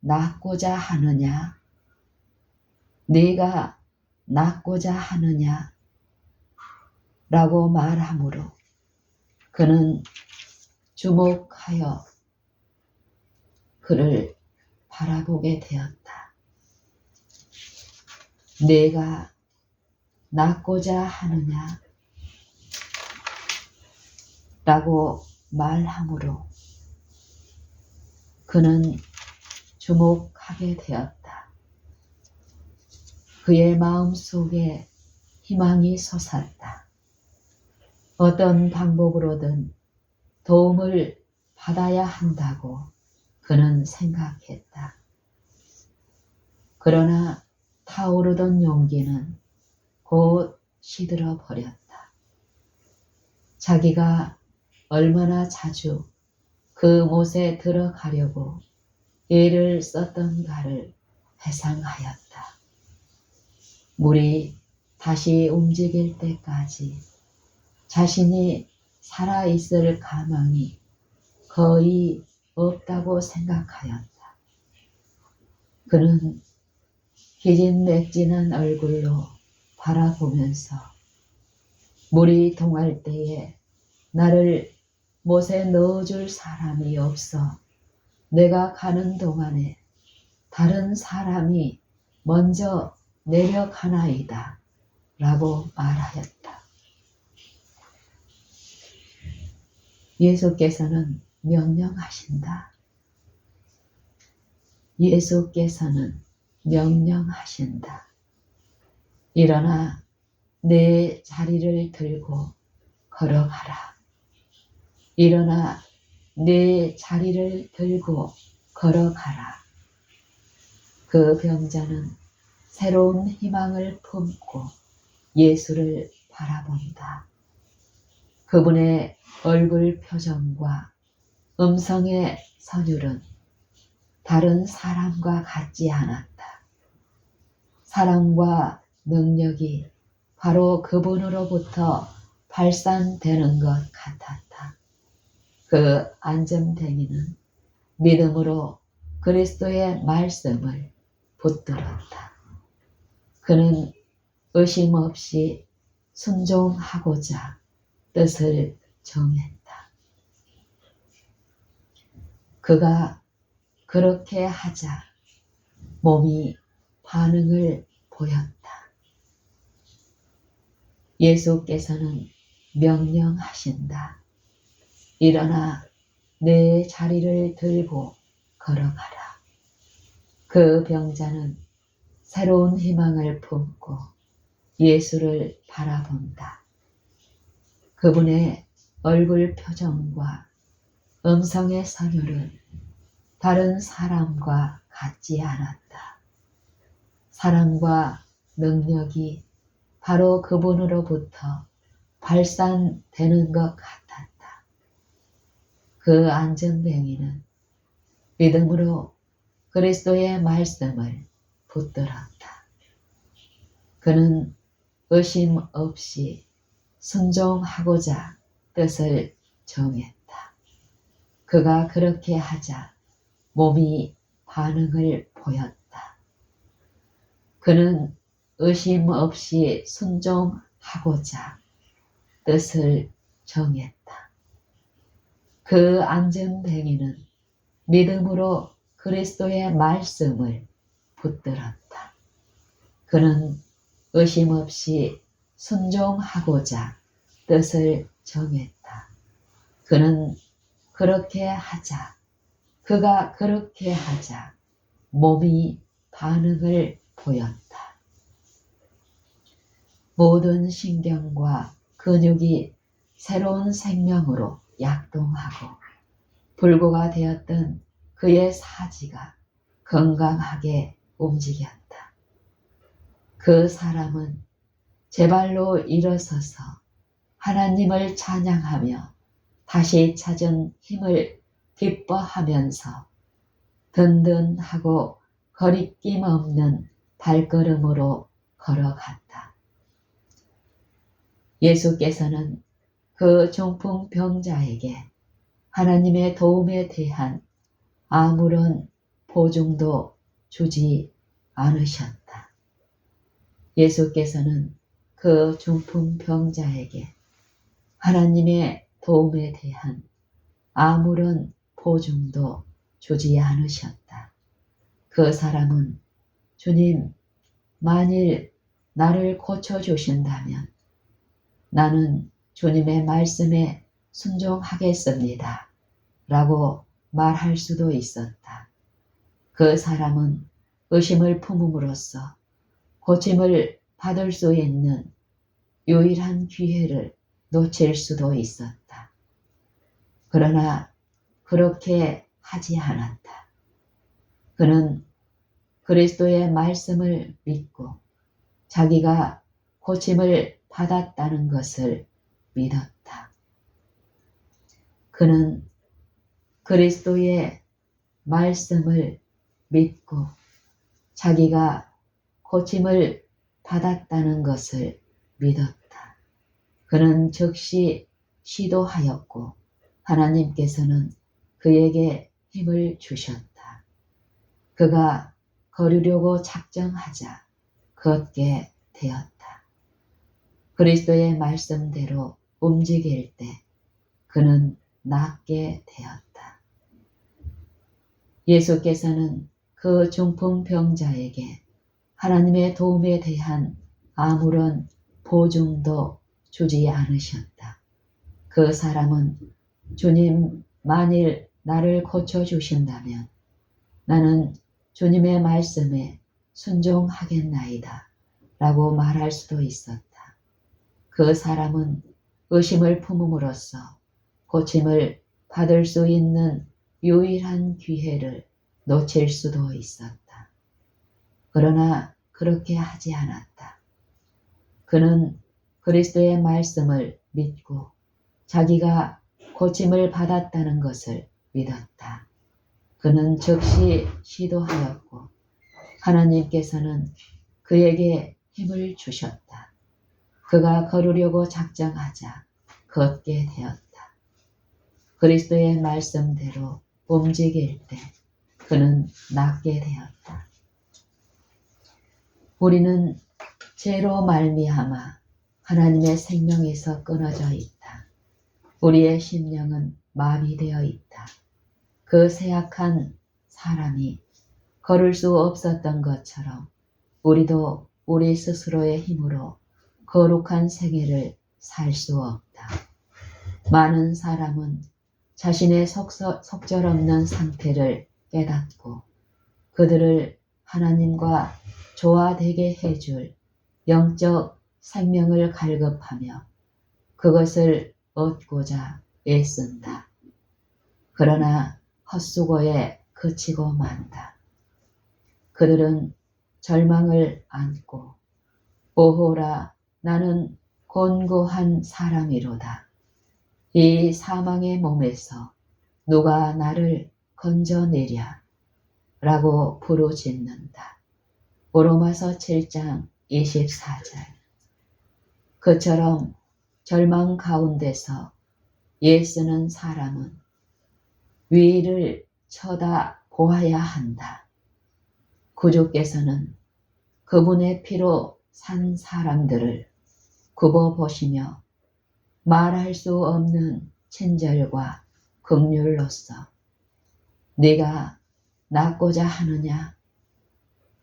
낫고자 하느냐? 네가 낫고자 하느냐? 라고 말하므로 그는 주목하여 그를 바라보게 되었다. 네가 낫고자 하느냐? 라고 말하므로 그는 주목하게 되었다. 그의 마음 속에 희망이 솟았다. 어떤 방법으로든 도움을 받아야 한다고 그는 생각했다. 그러나 타오르던 용기는 곧 시들어 버렸다. 자기가 얼마나 자주 그 못에 들어가려고 애를 썼던가를 회상하였다. 물이 다시 움직일 때까지 자신이 살아있을 가망이 거의 없다고 생각하였다. 그는 기진맥진한 얼굴로 바라보면서 물이 동할 때에 나를 못에 넣어줄 사람이 없어 내가 가는 동안에 다른 사람이 먼저 내려가나이다 라고 말하였다. 예수께서는 명령하신다. 예수께서는 명령하신다. 일어나 내 자리를 들고 걸어가라. 일어나 내 자리를 들고 걸어가라. 그 병자는 새로운 희망을 품고 예수를 바라본다. 그분의 얼굴 표정과 음성의 선율은 다른 사람과 같지 않았다. 사랑과 능력이 바로 그분으로부터 발산되는 것 같았다. 그 안점뱅이는 믿음으로 그리스도의 말씀을 붙들었다. 그는 의심 없이 순종하고자 뜻을 정했다. 그가 그렇게 하자 몸이 반응을 보였다. 예수께서는 명령하신다. 일어나 내 자리를 들고 걸어가라. 그 병자는 새로운 희망을 품고 예수를 바라본다. 그분의 얼굴 표정과 음성의 선율은 다른 사람과 같지 않았다. 사랑과 능력이 바로 그분으로부터 발산되는 것 같았다. 그 안전뱅이는 믿음으로 그리스도의 말씀을 붙들었다. 그는 의심 없이 순종하고자 뜻을 정했다. 그가 그렇게 하자 몸이 반응을 보였다. 그는 의심 없이 순종하고자 뜻을 정했다. 그 안전뱅이는 믿음으로 그리스도의 말씀을 붙들었다. 그는 의심 없이 순종하고자 뜻을 정했다. 그는 그렇게 하자, 그가 그렇게 하자 몸이 반응을 보였다. 모든 신경과 근육이 새로운 생명으로 약동하고 불구가 되었던 그의 사지가 건강하게 움직였다. 그 사람은 제발로 일어서서 하나님을 찬양하며 다시 찾은 힘을 기뻐하면서 든든하고 거리낌 없는 발걸음으로 걸어갔다. 예수께서는 그 중풍병자에게 하나님의 도움에 대한 아무런 보증도 주지 않으셨다. 예수께서는 그 중풍병자에게 하나님의 도움에 대한 아무런 보증도 주지 않으셨다. 그 사람은 주님, 만일 나를 고쳐주신다면 나는 주님의 말씀에 순종하겠습니다. 라고 말할 수도 있었다. 그 사람은 의심을 품음으로써 고침을 받을 수 있는 유일한 기회를 놓칠 수도 있었다. 그러나 그렇게 하지 않았다. 그는 그리스도의 말씀을 믿고 자기가 고침을 받았다는 것을 믿었다. 그는 그리스도의 말씀을 믿고 자기가 고침을 받았다는 것을 믿었다. 그는 즉시 시도하였고 하나님께서는 그에게 힘을 주셨다. 그가 걸으려고 작정하자 걷게 되었다. 그리스도의 말씀대로 움직일 때 그는 낫게 되었다. 예수께서는 그 중풍병자에게 하나님의 도움에 대한 아무런 보증도 주지 않으셨다. 그 사람은 주님, 만일 나를 고쳐주신다면 나는 주님의 말씀에 순종하겠나이다 라고 말할 수도 있었다. 그 사람은 의심을 품음으로써 고침을 받을 수 있는 유일한 기회를 놓칠 수도 있었다. 그러나 그렇게 하지 않았다. 그는 그리스도의 말씀을 믿고 자기가 고침을 받았다는 것을 믿었다. 그는 즉시 시도하였고 하나님께서는 그에게 힘을 주셨다. 그가 걸으려고 작정하자 걷게 되었다. 그리스도의 말씀대로 움직일 때 그는 낫게 되었다. 우리는 죄로 말미암아 하나님의 생명에서 끊어져 있다. 우리의 심령은 마비되어 있다. 그 쇠약한 사람이 걸을 수 없었던 것처럼 우리도 우리 스스로의 힘으로 거룩한 생애를 살 수 없다. 많은 사람은 자신의 속절없는 상태를 깨닫고 그들을 하나님과 조화되게 해줄 영적 생명을 갈급하며 그것을 얻고자 애쓴다. 그러나 헛수고에 그치고 만다. 그들은 절망을 안고 오호라 나는 곤고한 사람이로다. 이 사망의 몸에서 누가 나를 건져내랴 라고 부르짖는다. 로마서 7장 24절. 그처럼 절망 가운데서 애쓰는 사람은 위를 쳐다보아야 한다. 구주께서는 그분의 피로 산 사람들을 굽어보시며 말할 수 없는 친절과 긍휼로서 네가 낫고자 하느냐?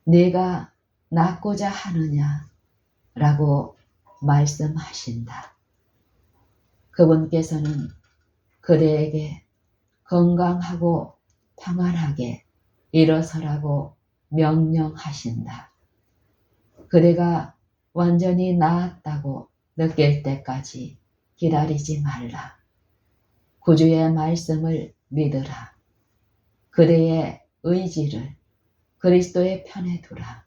네가 낫고자 하느냐? 라고 말씀하신다. 그분께서는 그대에게 건강하고 평안하게 일어서라고 명령하신다. 그대가 완전히 나았다고 느낄 때까지 기다리지 말라. 구주의 말씀을 믿으라. 그대의 의지를 그리스도의 편에 두라.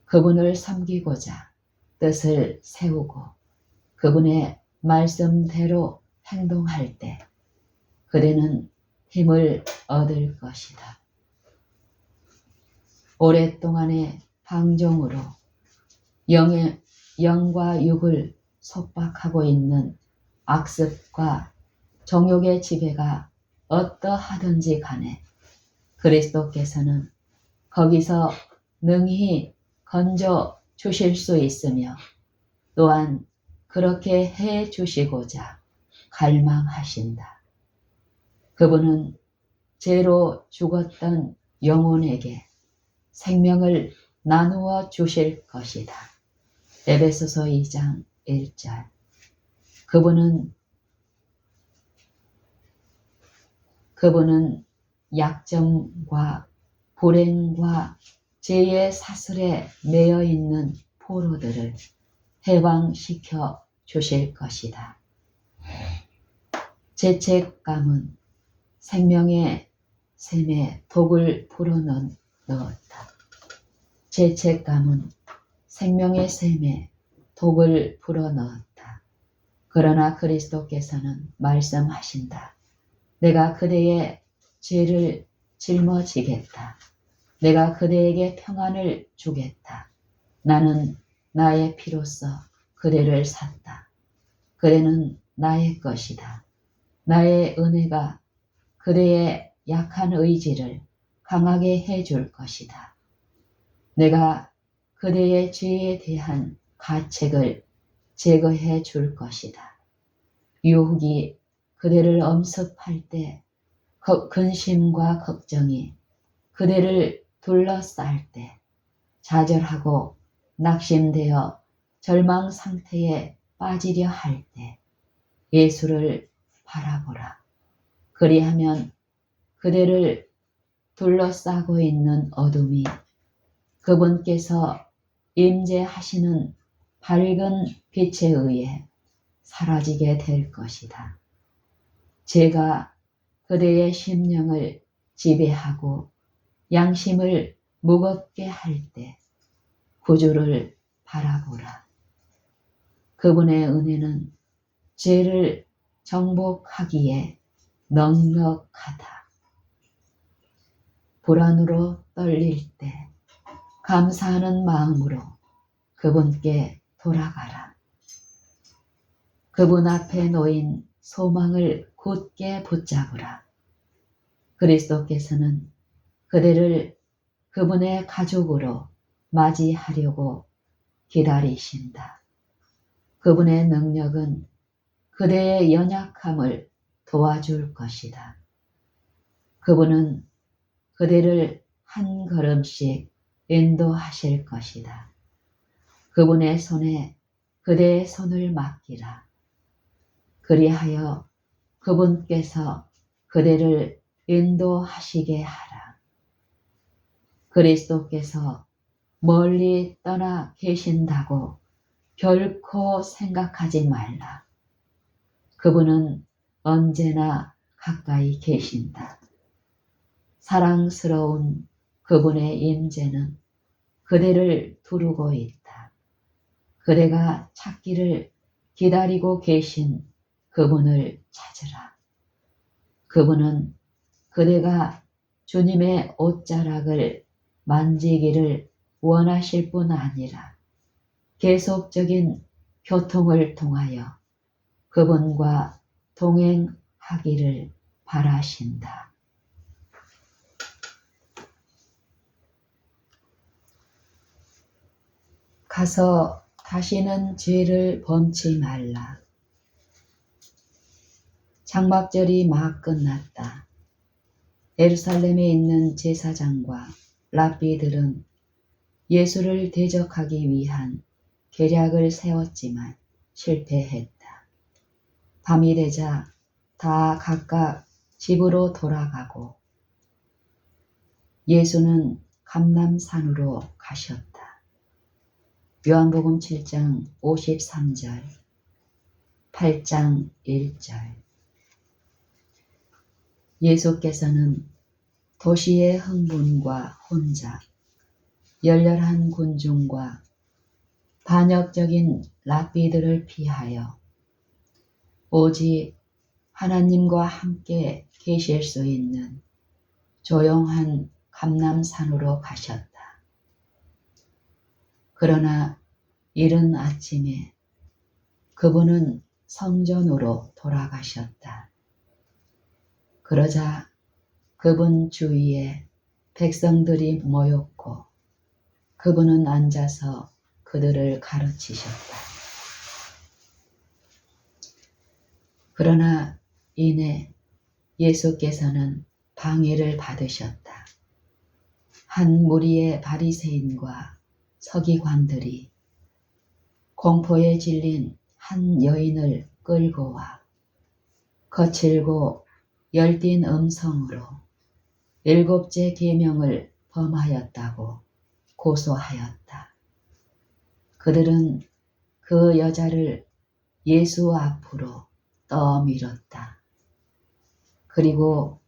그분을 섬기고자 뜻을 세우고 그분의 말씀대로 행동할 때 그대는 힘을 얻을 것이다. 오랫동안의 방종으로 영과 육을 속박하고 있는 악습과 정욕의 지배가 어떠하든지 간에 그리스도께서는 거기서 능히 건져 주실 수 있으며 또한 그렇게 해 주시고자 갈망하신다. 그분은 죄로 죽었던 영혼에게 생명을 나누어 주실 것이다. 에베소서 2장 1절. 그분은 약점과 불행과 죄의 사슬에 매여 있는 포로들을 해방시켜 주실 것이다. 죄책감은 생명의 샘에 독을 불어넣었다. 죄책감은 생명의 샘에 독을 불어넣었다. 그러나 그리스도께서는 말씀하신다. 내가 그대의 죄를 짊어지겠다. 내가 그대에게 평안을 주겠다. 나는 나의 피로써 그대를 샀다. 그대는 나의 것이다. 나의 은혜가 그대의 약한 의지를 강하게 해줄 것이다. 내가 그대의 죄에 대한 가책을 제거해 줄 것이다. 유혹이 그대를 엄습할 때 근심과 걱정이 그대를 둘러쌀 때 좌절하고 낙심되어 절망 상태에 빠지려 할 때 예수를 바라보라. 그리하면 그대를 둘러싸고 있는 어둠이 그분께서 임재하시는 밝은 빛에 의해 사라지게 될 것이다. 제가 그대의 심령을 지배하고 양심을 무겁게 할 때 구주를 바라보라. 그분의 은혜는 죄를 정복하기에 넉넉하다. 불안으로 떨릴 때 감사하는 마음으로 그분께 돌아가라. 그분 앞에 놓인 소망을 굳게 붙잡으라. 그리스도께서는 그대를 그분의 가족으로 맞이하려고 기다리신다. 그분의 능력은 그대의 연약함을 도와줄 것이다. 그분은 그대를 한 걸음씩 인도하실 것이다. 그분의 손에 그대의 손을 맡기라. 그리하여 그분께서 그대를 인도하시게 하라. 그리스도께서 멀리 떠나 계신다고 결코 생각하지 말라. 그분은 언제나 가까이 계신다. 사랑스러운 그분의 임재는 그대를 두르고 있다. 그대가 찾기를 기다리고 계신 그분을 찾으라. 그분은 그대가 주님의 옷자락을 만지기를 원하실 뿐 아니라 계속적인 교통을 통하여 그분과 동행하기를 바라신다. 가서 다시는 죄를 범치 말라. 장막절이 막 끝났다. 예루살렘에 있는 제사장과 랍비들은 예수를 대적하기 위한 계략을 세웠지만 실패했다. 밤이 되자 다 각각 집으로 돌아가고 예수는 감람산으로 가셨다. 요한복음 7장 53절, 8장 1절. 예수께서는 도시의 흥분과 혼잡, 열렬한 군중과 반역적인 랍비들을 피하여 오직 하나님과 함께 계실 수 있는 조용한 감람산으로 가셨다. 그러나 이른 아침에 그분은 성전으로 돌아가셨다. 그러자 그분 주위에 백성들이 모였고 그분은 앉아서 그들을 가르치셨다. 그러나 이내 예수께서는 방해를 받으셨다. 한 무리의 바리새인과 서기관들이 공포에 질린 한 여인을 끌고 와 거칠고 열띤 음성으로 7째 계명을 범하였다고 고소하였다. 그들은 그 여자를 예수 앞으로 떠밀었다. 그리고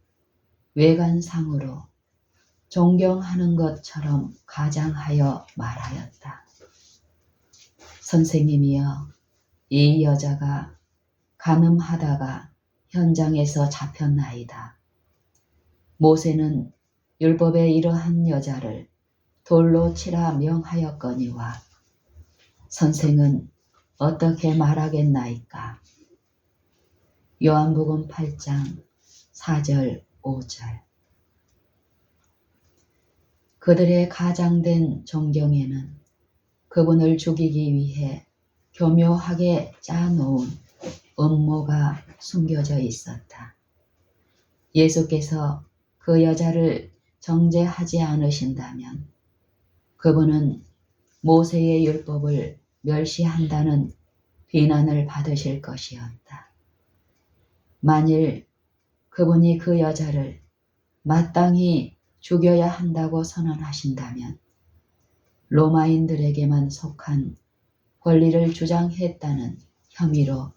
외관상으로 존경하는 것처럼 가장하여 말하였다. 선생님이여, 이 여자가 간음하다가 현장에서 잡혔나이다. 모세는 율법에 이러한 여자를 돌로 치라 명하였거니와 선생은 어떻게 말하겠나이까? 요한복음 8장 4절 5절. 그들의 가장된 존경에는 그분을 죽이기 위해 교묘하게 짜놓은 음모가 숨겨져 있었다. 예수께서 그 여자를 정죄하지 않으신다면 그분은 모세의 율법을 멸시한다는 비난을 받으실 것이었다. 만일 그분이 그 여자를 마땅히 죽여야 한다고 선언하신다면 로마인들에게만 속한 권리를 주장했다는 혐의로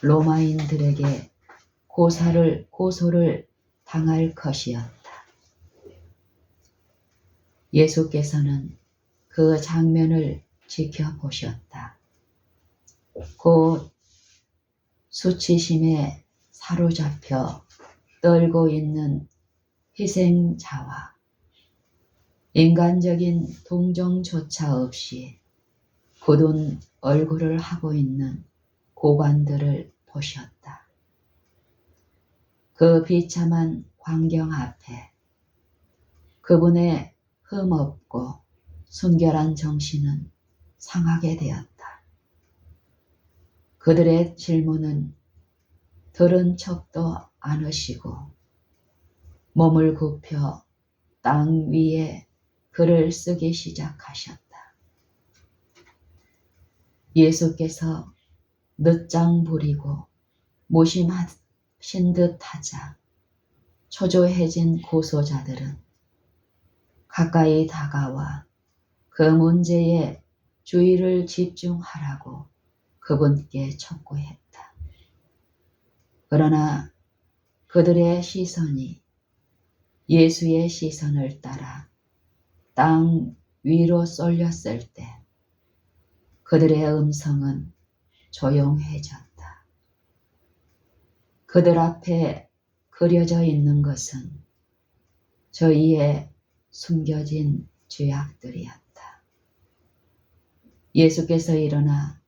로마인들에게 고소를 당할 것이었다. 예수께서는 그 장면을 지켜보셨다. 곧 수치심에 사로잡혀 떨고 있는 희생자와 인간적인 동정조차 없이 굳은 얼굴을 하고 있는 고관들을 보셨다. 그 비참한 광경 앞에 그분의 흠없고 순결한 정신은 상하게 되었다. 그들의 질문은 들은 척도 않으시고 몸을 굽혀 땅 위에 글을 쓰기 시작하셨다. 예수께서 늦장 부리고 무심하신 듯 하자 초조해진 고소자들은 가까이 다가와 그 문제에 주의를 집중하라고 그분께 촉구했다. 그러나 그들의 시선이 예수의 시선을 따라 땅 위로 쏠렸을 때 그들의 음성은 조용해졌다. 그들 앞에 그려져 있는 것은 저희의 숨겨진 죄악들이었다. 예수께서 일어나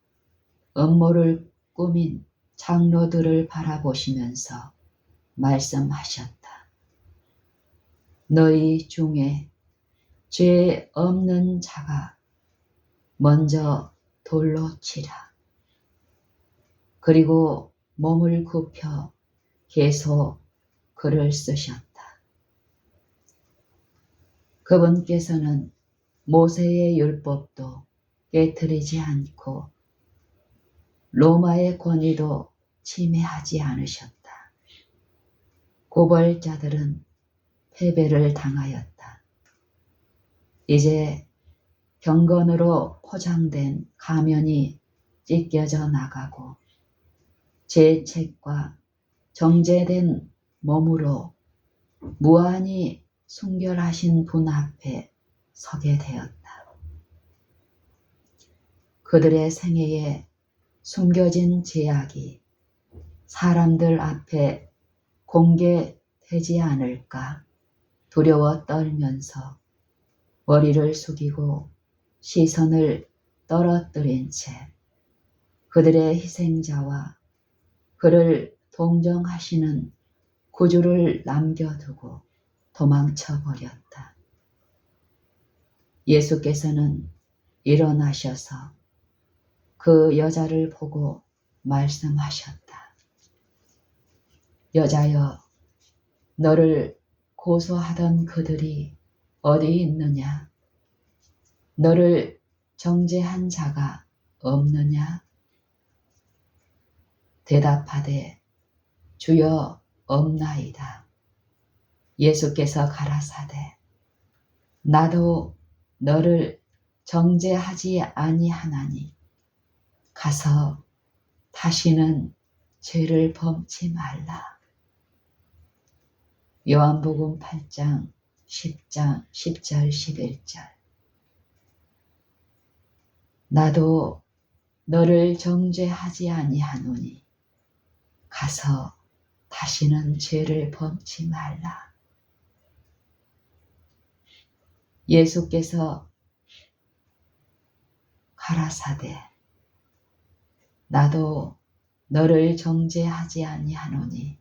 음모를 꾸민 장로들을 바라보시면서 말씀하셨다. 너희 중에 죄 없는 자가 먼저 돌로 치라. 그리고 몸을 굽혀 계속 글을 쓰셨다. 그분께서는 모세의 율법도 깨트리지 않고 로마의 권위도 침해하지 않으셨다. 고벌자들은 패배를 당하였다. 이제 경건으로 포장된 가면이 찢겨져 나가고 죄책과 정죄된 몸으로 무한히 순결하신 분 앞에 서게 되었다. 그들의 생애에 숨겨진 죄악이 사람들 앞에 공개되지 않을까 두려워 떨면서 머리를 숙이고 시선을 떨어뜨린 채 그들의 희생자와 그를 동정하시는 구주를 남겨두고 도망쳐 버렸다. 예수께서는 일어나셔서 그 여자를 보고 말씀하셨다. 여자여, 너를 고소하던 그들이 어디 있느냐? 너를 정죄한 자가 없느냐? 대답하되 주여 없나이다. 예수께서 가라사대 나도 너를 정죄하지 아니하나니 가서 다시는 죄를 범치 말라. 요한복음 8장 10절 11절 나도 너를 정죄하지 아니하노니 가서 다시는 죄를 범치 말라. 예수께서 가라사대 나도 너를 정죄하지 아니하노니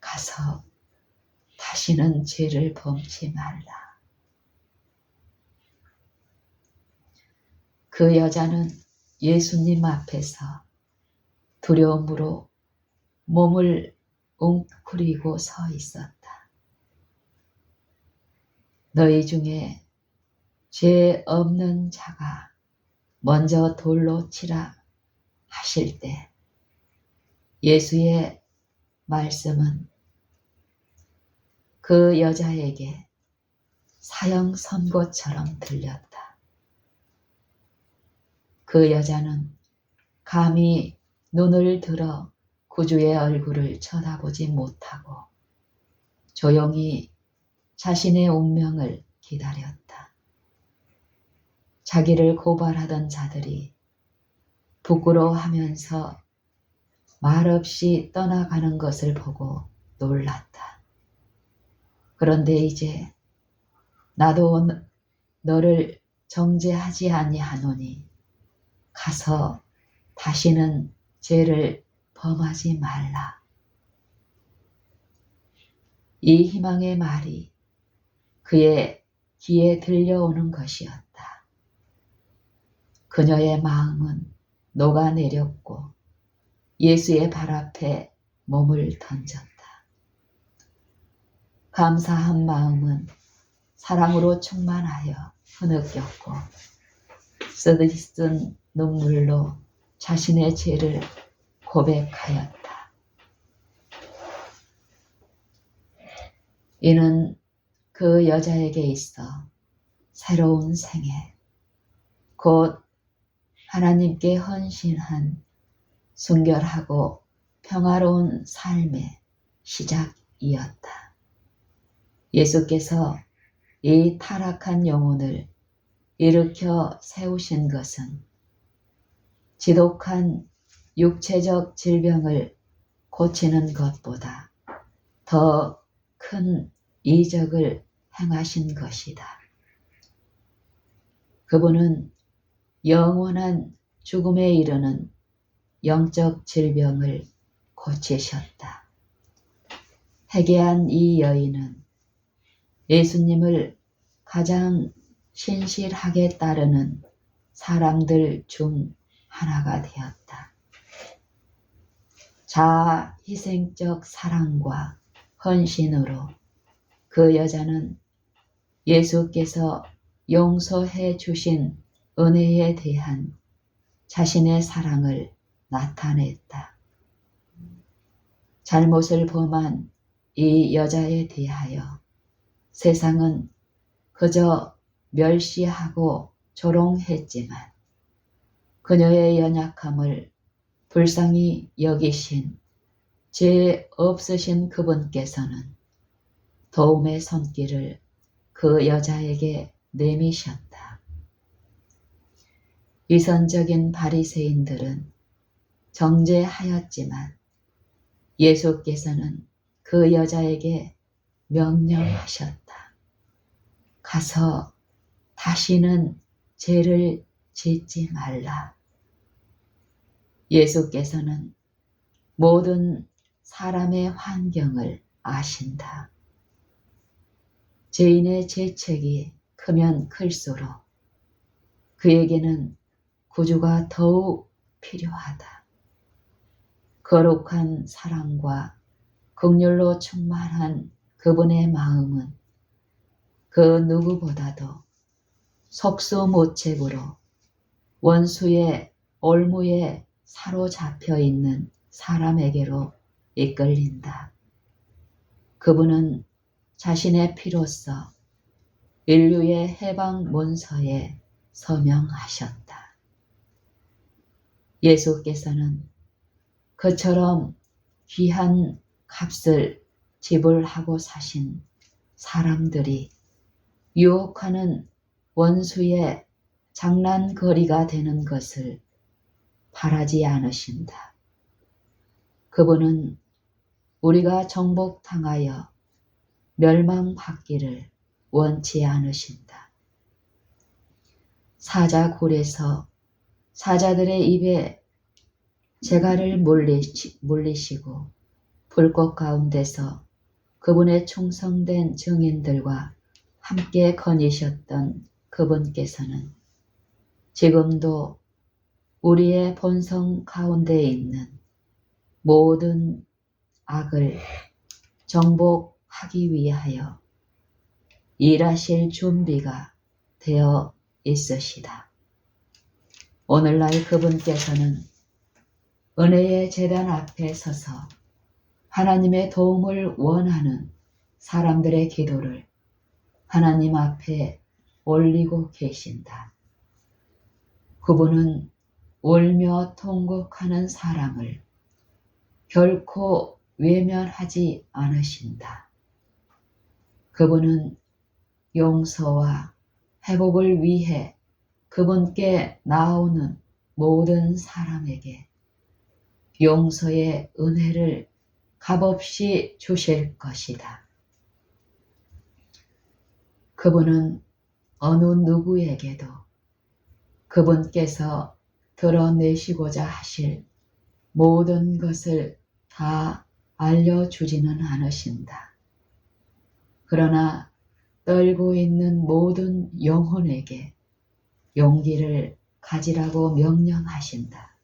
가서 다시는 죄를 범치 말라. 그 여자는 예수님 앞에서 두려움으로 몸을 웅크리고 서 있었다. 너희 중에 죄 없는 자가 먼저 돌로 치라 하실 때 예수의 말씀은 그 여자에게 사형 선고처럼 들렸다. 그 여자는 감히 눈을 들어 구주의 얼굴을 쳐다보지 못하고 조용히 자신의 운명을 기다렸다. 자기를 고발하던 자들이 부끄러워하면서 말없이 떠나가는 것을 보고 놀랐다. 그런데 이제 나도 너를 정죄하지 아니하노니 가서 다시는 죄를 범하지 말라. 이 희망의 말이 그의 귀에 들려오는 것이었다. 그녀의 마음은 녹아내렸고 예수의 발 앞에 몸을 던졌다. 감사한 마음은 사랑으로 충만하여 흐느꼈고 쓰디쓴 눈물로 자신의 죄를 고백하였다. 이는 그 여자에게 있어 새로운 생애, 곧 하나님께 헌신한 순결하고 평화로운 삶의 시작이었다. 예수께서 이 타락한 영혼을 일으켜 세우신 것은 지독한 육체적 질병을 고치는 것보다 더 큰 이적을 행하신 것이다. 그분은 영원한 죽음에 이르는 영적 질병을 고치셨다. 회개한 이 여인은 예수님을 가장 신실하게 따르는 사람들 중 하나가 되었다. 자아 희생적 사랑과 헌신으로 그 여자는 예수께서 용서해 주신 은혜에 대한 자신의 사랑을 나타냈다. 잘못을 범한 이 여자에 대하여 세상은 그저 멸시하고 조롱했지만 그녀의 연약함을 불쌍히 여기신 죄 없으신 그분께서는 도움의 손길을 그 여자에게 내미셨다. 위선적인 바리새인들은 정죄하였지만 예수께서는 그 여자에게 명령하셨다. 가서 다시는 죄를 짓지 말라. 예수께서는 모든 사람의 환경을 아신다. 죄인의 죄책이 크면 클수록 그에게는 구주가 더욱 필요하다. 거룩한 사랑과 긍휼로 충만한 그분의 마음은 그 누구보다도 속수무책으로 원수의 올무에 사로잡혀 있는 사람에게로 이끌린다. 그분은 자신의 피로써 인류의 해방 문서에 서명하셨다. 예수께서는 그처럼 귀한 값을 지불하고 사신 사람들이 유혹하는 원수의 장난거리가 되는 것을 바라지 않으신다. 그분은 우리가 정복당하여 멸망받기를 원치 않으신다. 사자굴에서 사자들의 입에 재갈을 물리시고 불꽃 가운데서 그분의 충성된 증인들과 함께 거니셨던 그분께서는 지금도 우리의 본성 가운데 있는 모든 악을 정복하기 위하여 일하실 준비가 되어 있으시다. 오늘날 그분께서는 은혜의 제단 앞에 서서 하나님의 도움을 원하는 사람들의 기도를 하나님 앞에 올리고 계신다. 그분은 울며 통곡하는 사람을 결코 외면하지 않으신다. 그분은 용서와 회복을 위해 그분께 나오는 모든 사람에게 용서의 은혜를 값없이 주실 것이다. 그분은 어느 누구에게도 그분께서 드러내시고자 하실 모든 것을 다 알려주지는 않으신다. 그러나 떨고 있는 모든 영혼에게 용기를 가지라고 명령하신다.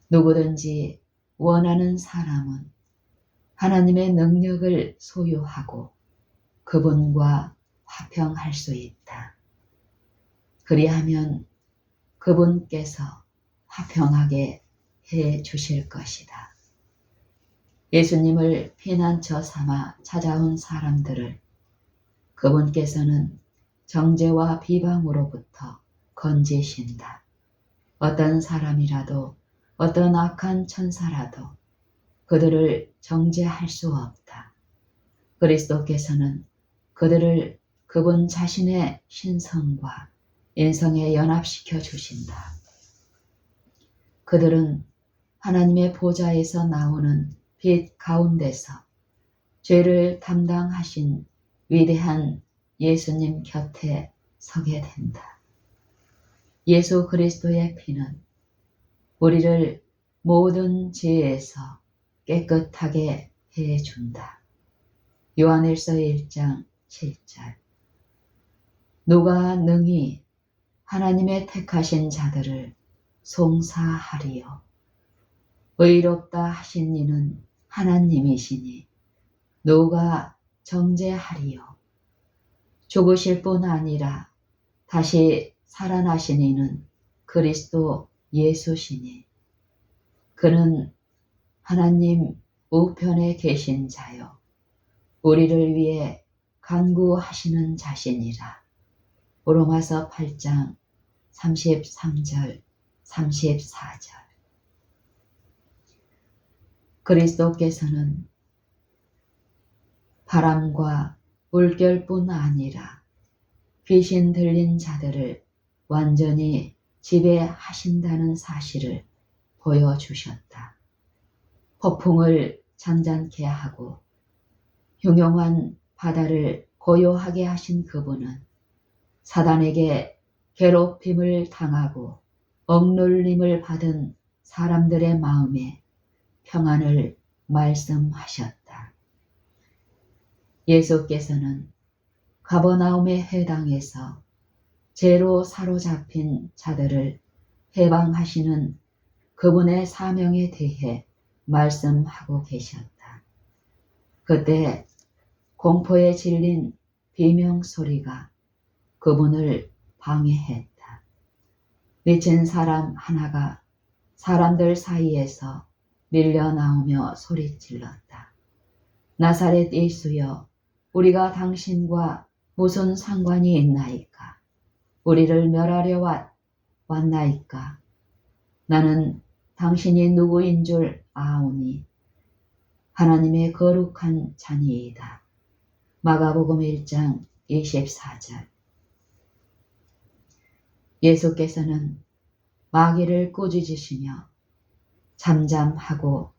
누구든지 원하는 사람은 하나님의 능력을 소유하고 그분과 화평할 수 있다. 그리하면 그분께서 화평하게 해 주실 것이다. 예수님을 피난처 삼아 찾아온 사람들을 그분께서는 정죄와 비방으로부터 건지신다. 어떤 사람이라도 어떤 악한 천사라도 그들을 정죄할 수 없다. 그리스도께서는 그들을 그분 자신의 신성과 인성에 연합시켜 주신다. 그들은 하나님의 보좌에서 나오는 빛 가운데서 죄를 담당하신 위대한 예수님 곁에 서게 된다. 예수 그리스도의 피는 우리를 모든 죄에서 깨끗하게 해준다. 요한일서 1장 7절. 누가 능히 하나님의 택하신 자들을 송사하리요. 의롭다 하신 이는 하나님이시니 누가 정죄하리요. 죽으실 뿐 아니라 다시 살아나신 이는 그리스도 예수시니 그는 하나님 우편에 계신 자요 우리를 위해 간구하시는 자신이라. 로마서 8장 33절 34절. 그리스도께서는 바람과 물결뿐 아니라 귀신 들린 자들을 완전히 지배하신다는 사실을 보여주셨다. 폭풍을 잔잔케 하고 흉흉한 바다를 고요하게 하신 그분은 사단에게 괴롭힘을 당하고 억눌림을 받은 사람들의 마음에 평안을 말씀하셨다. 예수께서는 가버나움의 회당에서 죄로 사로잡힌 자들을 해방하시는 그분의 사명에 대해 말씀하고 계셨다. 그때 공포에 질린 비명소리가 그분을 방해했다. 미친 사람 하나가 사람들 사이에서 밀려나오며 소리질렀다. 나사렛 예수여, 우리가 당신과 무슨 상관이 있나이까? 우리를 멸하려 왔나이까? 나는 당신이 누구인 줄 아오니 하나님의 거룩한 자니이다. 마가복음 1장 24절. 예수께서는 마귀를 꾸짖으시며 잠잠하고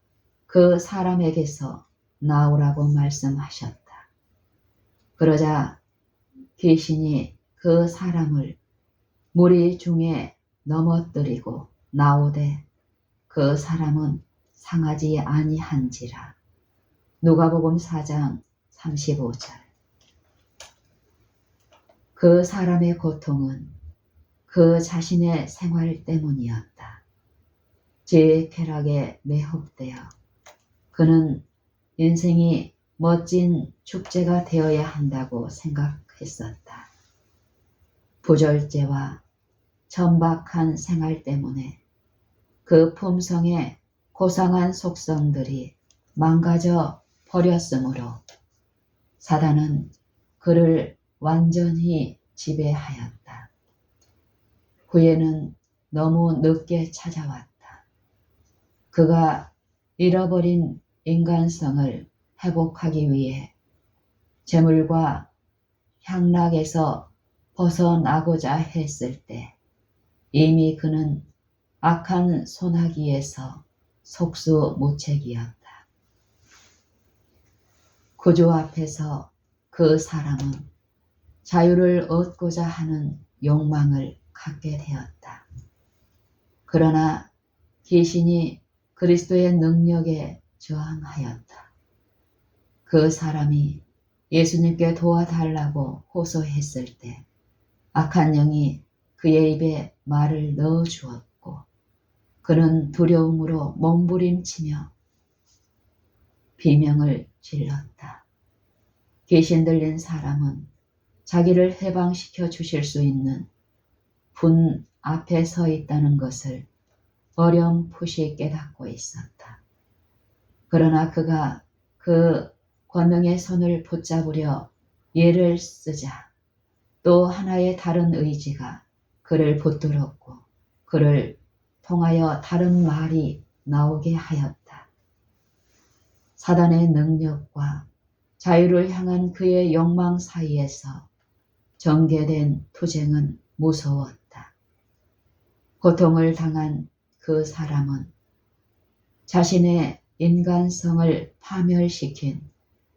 그 사람에게서 나오라고 말씀하셨다. 그러자 귀신이 그 사람을 무리 중에 넘어뜨리고 나오되 그 사람은 상하지 아니한지라. 누가복음 4장 35절. 그 사람의 고통은 그 자신의 생활 때문이었다. 죄의 쾌락에 매혹되어 그는 인생이 멋진 축제가 되어야 한다고 생각했었다. 부절제와 천박한 생활 때문에 그 품성의 고상한 속성들이 망가져 버렸으므로 사단은 그를 완전히 지배하였다. 후에는 너무 늦게 찾아왔다. 그가 잃어버린 인간성을 회복하기 위해 재물과 향락에서 벗어나고자 했을 때 이미 그는 악한 소나기에서 속수무책이었다. 구주 앞에서 그 사람은 자유를 얻고자 하는 욕망을 갖게 되었다. 그러나 귀신이 그리스도의 능력에 저항하였다. 그 사람이 예수님께 도와달라고 호소했을 때 악한 영이 그의 입에 말을 넣어주었고 그는 두려움으로 몸부림치며 비명을 질렀다. 귀신 들린 사람은 자기를 해방시켜 주실 수 있는 분 앞에 서 있다는 것을 어렴풋이 깨닫고 있었다. 그러나 그가 그 권능의 손을 붙잡으려 예를 쓰자 또 하나의 다른 의지가 그를 붙들었고 그를 통하여 다른 말이 나오게 하였다. 사단의 능력과 자유를 향한 그의 욕망 사이에서 전개된 투쟁은 무서웠다. 고통을 당한 그 사람은 자신의 인간성을 파멸시킨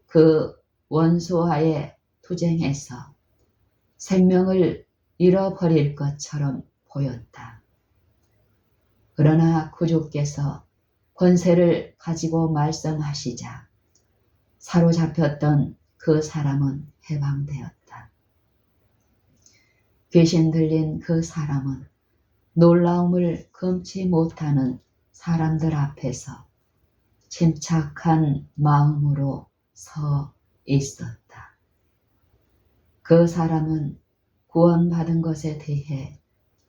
그 원수와의 투쟁에서 생명을 잃어버릴 것처럼 보였다. 그러나 구주께서 권세를 가지고 말씀하시자 사로잡혔던 그 사람은 해방되었다. 귀신 들린 그 사람은 놀라움을 금치 못하는 사람들 앞에서 침착한 마음으로 서 있었다. 그 사람은 구원받은 것에 대해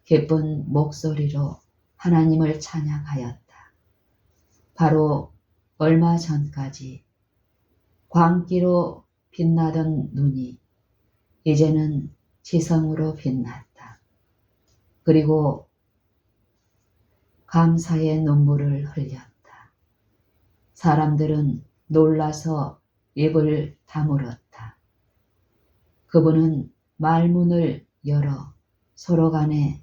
기쁜 목소리로 하나님을 찬양하였다. 바로 얼마 전까지 광기로 빛나던 눈이 이제는 지성으로 빛났다. 그리고 감사의 눈물을 흘렸다. 사람들은 놀라서 입을 다물었다. 그분은 말문을 열어 서로 간에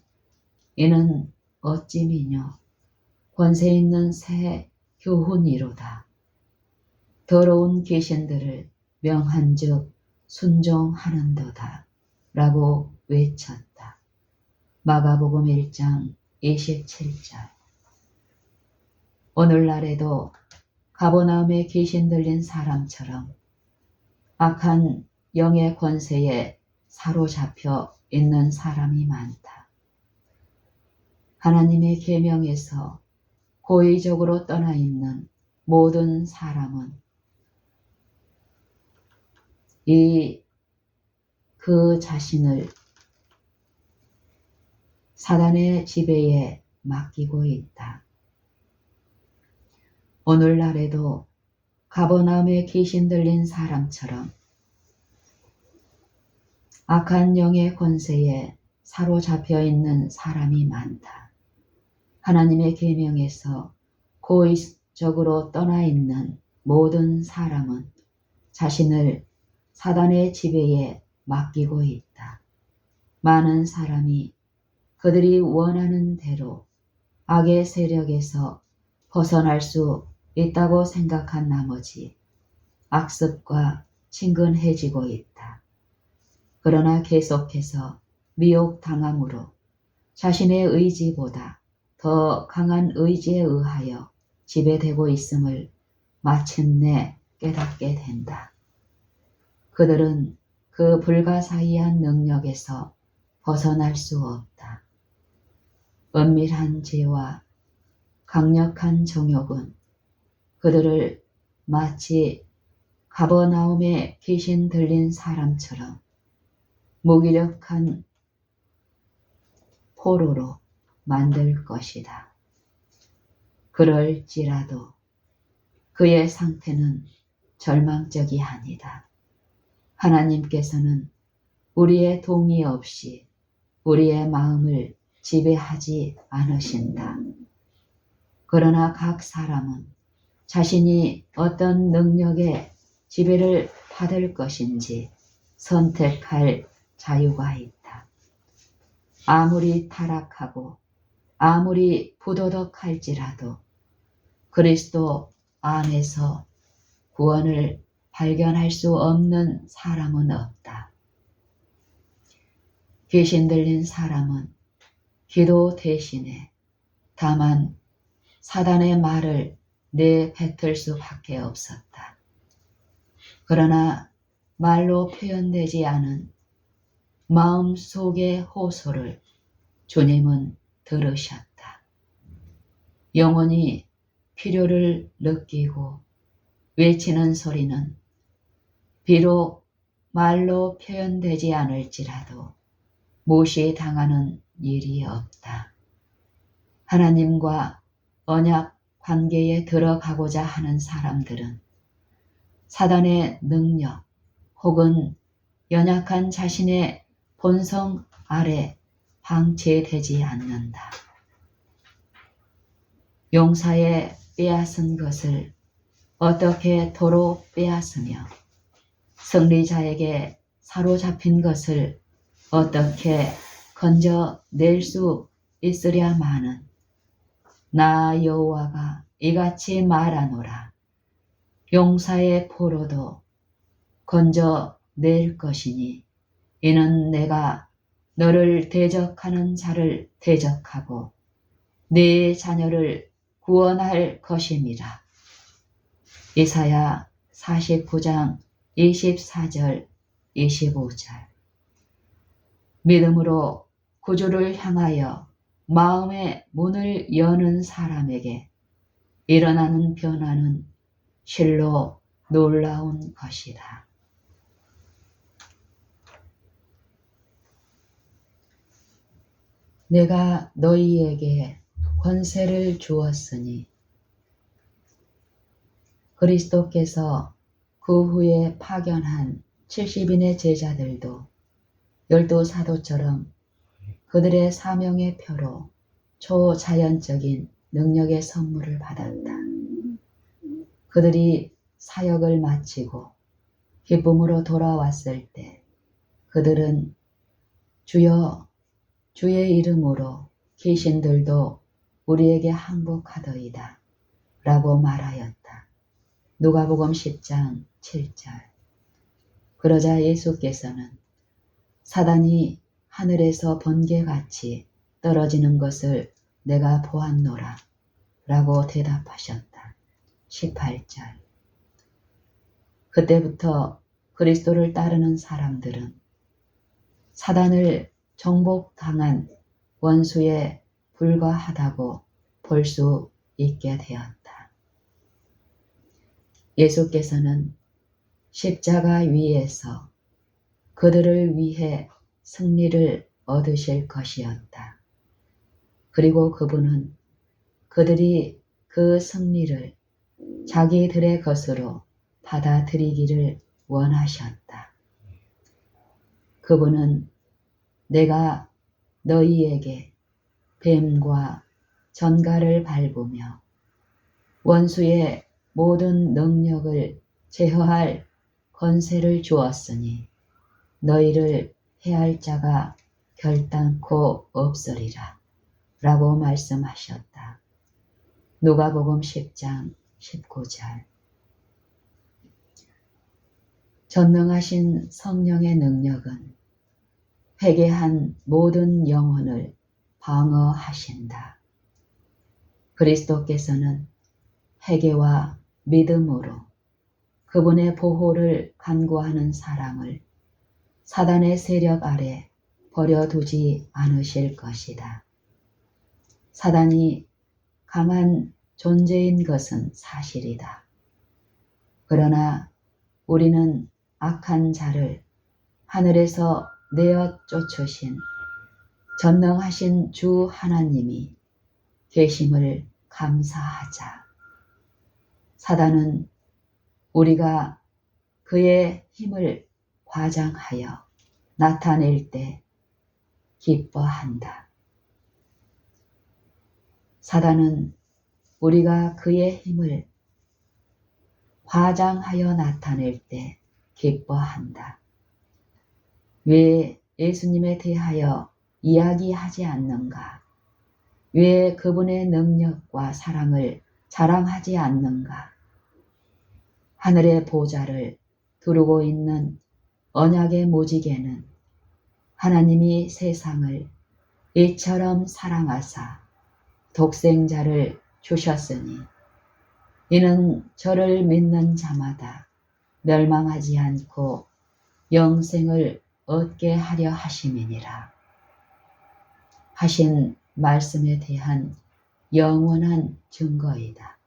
이는 어찌미뇨 권세 있는 새 교훈이로다. 더러운 귀신들을 명한즉 순종하는도다 라고 외쳤다. 마가복음 1장 27절. 오늘날에도 가버나움에 귀신 들린 사람처럼 악한 영의 권세에 사로잡혀 있는 사람이 많다. 하나님의 계명에서 고의적으로 떠나 있는 모든 사람은 그 자신을 사단의 지배에 맡기고 있다. 오늘날에도 가버나움에 귀신 들린 사람처럼 악한 영의 권세에 사로잡혀 있는 사람이 많다. 하나님의 계명에서 고의적으로 떠나 있는 모든 사람은 자신을 사단의 지배에 맡기고 있다. 많은 사람이 그들이 원하는 대로 악의 세력에서 벗어날 수 있다고 생각한 나머지 악습과 친근해지고 있다. 그러나 계속해서 미혹당함으로 자신의 의지보다 더 강한 의지에 의하여 지배되고 있음을 마침내 깨닫게 된다. 그들은 그 불가사의한 능력에서 벗어날 수 없다. 은밀한 죄와 강력한 정욕은 그들을 마치 가버나움에 귀신 들린 사람처럼 무기력한 포로로 만들 것이다. 그럴지라도 그의 상태는 절망적이 아니다. 하나님께서는 우리의 동의 없이 우리의 마음을 지배하지 않으신다. 그러나 각 사람은 자신이 어떤 능력의 지배를 받을 것인지 선택할 자유가 있다. 아무리 타락하고 아무리 부도덕할지라도 그리스도 안에서 구원을 발견할 수 없는 사람은 없다. 귀신 들린 사람은 기도 대신에 다만 사단의 말을 내뱉을 수밖에 없었다. 그러나 말로 표현되지 않은 마음속의 호소를 주님은 들으셨다. 영혼이 필요를 느끼고 외치는 소리는 비록 말로 표현되지 않을지라도 무시당하는 일이 없다. 하나님과 언약 관계에 들어가고자 하는 사람들은 사단의 능력 혹은 연약한 자신의 본성 아래 방치되지 않는다. 용사의 빼앗은 것을 어떻게 도로 빼앗으며 승리자에게 사로잡힌 것을 어떻게 건져낼 수 있으랴마는 나 여호와가 이같이 말하노라. 용사의 포로도 건져낼 것이니 이는 내가 너를 대적하는 자를 대적하고 네 자녀를 구원할 것임이라. 이사야 49장 24절 25절. 믿음으로 구주를 향하여 마음의 문을 여는 사람에게 일어나는 변화는 실로 놀라운 것이다. 내가 너희에게 권세를 주었으니 그리스도께서 그 후에 파견한 70인의 제자들도 12사도처럼 그들의 사명의 표로 초자연적인 능력의 선물을 받았다. 그들이 사역을 마치고 기쁨으로 돌아왔을 때 그들은 주여 주의 이름으로 귀신들도 우리에게 항복하더이다 라고 말하였다. 누가복음 10장 7절. 그러자 예수께서는 사단이 하늘에서 번개같이 떨어지는 것을 내가 보았노라 라고 대답하셨다. 18절. 그때부터 그리스도를 따르는 사람들은 사단을 정복당한 원수에 불과하다고 볼 수 있게 되었다. 예수께서는 십자가 위에서 그들을 위해 승리를 얻으실 것이었다. 그리고 그분은 그들이 그 승리를 자기들의 것으로 받아들이기를 원하셨다. 그분은 내가 너희에게 뱀과 전갈을 밟으며 원수의 모든 능력을 제어할 권세를 주었으니 너희를 해할 자가 결단코 없으리라 라고 말씀하셨다. 누가복음 10장 19절. 전능하신 성령의 능력은 회개한 모든 영혼을 방어하신다. 그리스도께서는 회개와 믿음으로 그분의 보호를 간구하는 사람을 사단의 세력 아래 버려두지 않으실 것이다. 사단이 강한 존재인 것은 사실이다. 그러나 우리는 악한 자를 하늘에서 내어 쫓으신 전능하신 주 하나님이 계심을 감사하자. 사단은 우리가 그의 힘을 과장하여 나타낼 때 기뻐한다. 사단은 우리가 그의 힘을 과장하여 나타낼 때 기뻐한다. 왜 예수님에 대하여 이야기하지 않는가? 왜 그분의 능력과 사랑을 자랑하지 않는가? 하늘의 보좌를 두르고 있는 언약의 모지게는 하나님이 세상을 이처럼 사랑하사 독생자를 주셨으니 이는 저를 믿는 자마다 멸망하지 않고 영생을 얻게 하려 하심이니라. 하신 말씀에 대한 영원한 증거이다.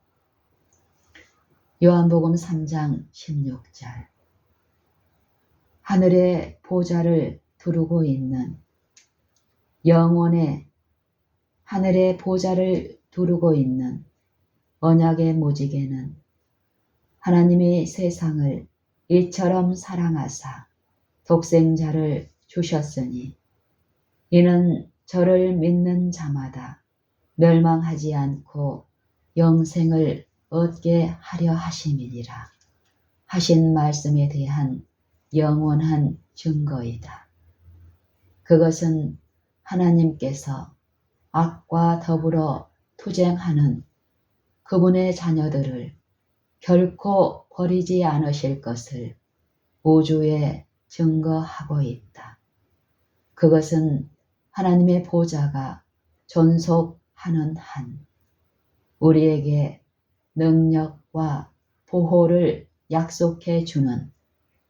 요한복음 3장 16절. 하늘의 보좌를 두르고 있는 영원의 하늘의 보좌를 두르고 있는 언약의 모지게는 하나님이 세상을 이처럼 사랑하사 독생자를 주셨으니 이는 저를 믿는 자마다 멸망하지 않고 영생을 얻게 하려 하심이니라. 하신 말씀에 대한 영원한 증거이다. 그것은 하나님께서 악과 더불어 투쟁하는 그분의 자녀들을 결코 버리지 않으실 것을 우주에 증거하고 있다. 그것은 하나님의 보좌가 존속하는 한 우리에게 능력과 보호를 약속해 주는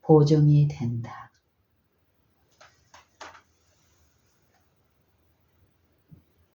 보증이 된다.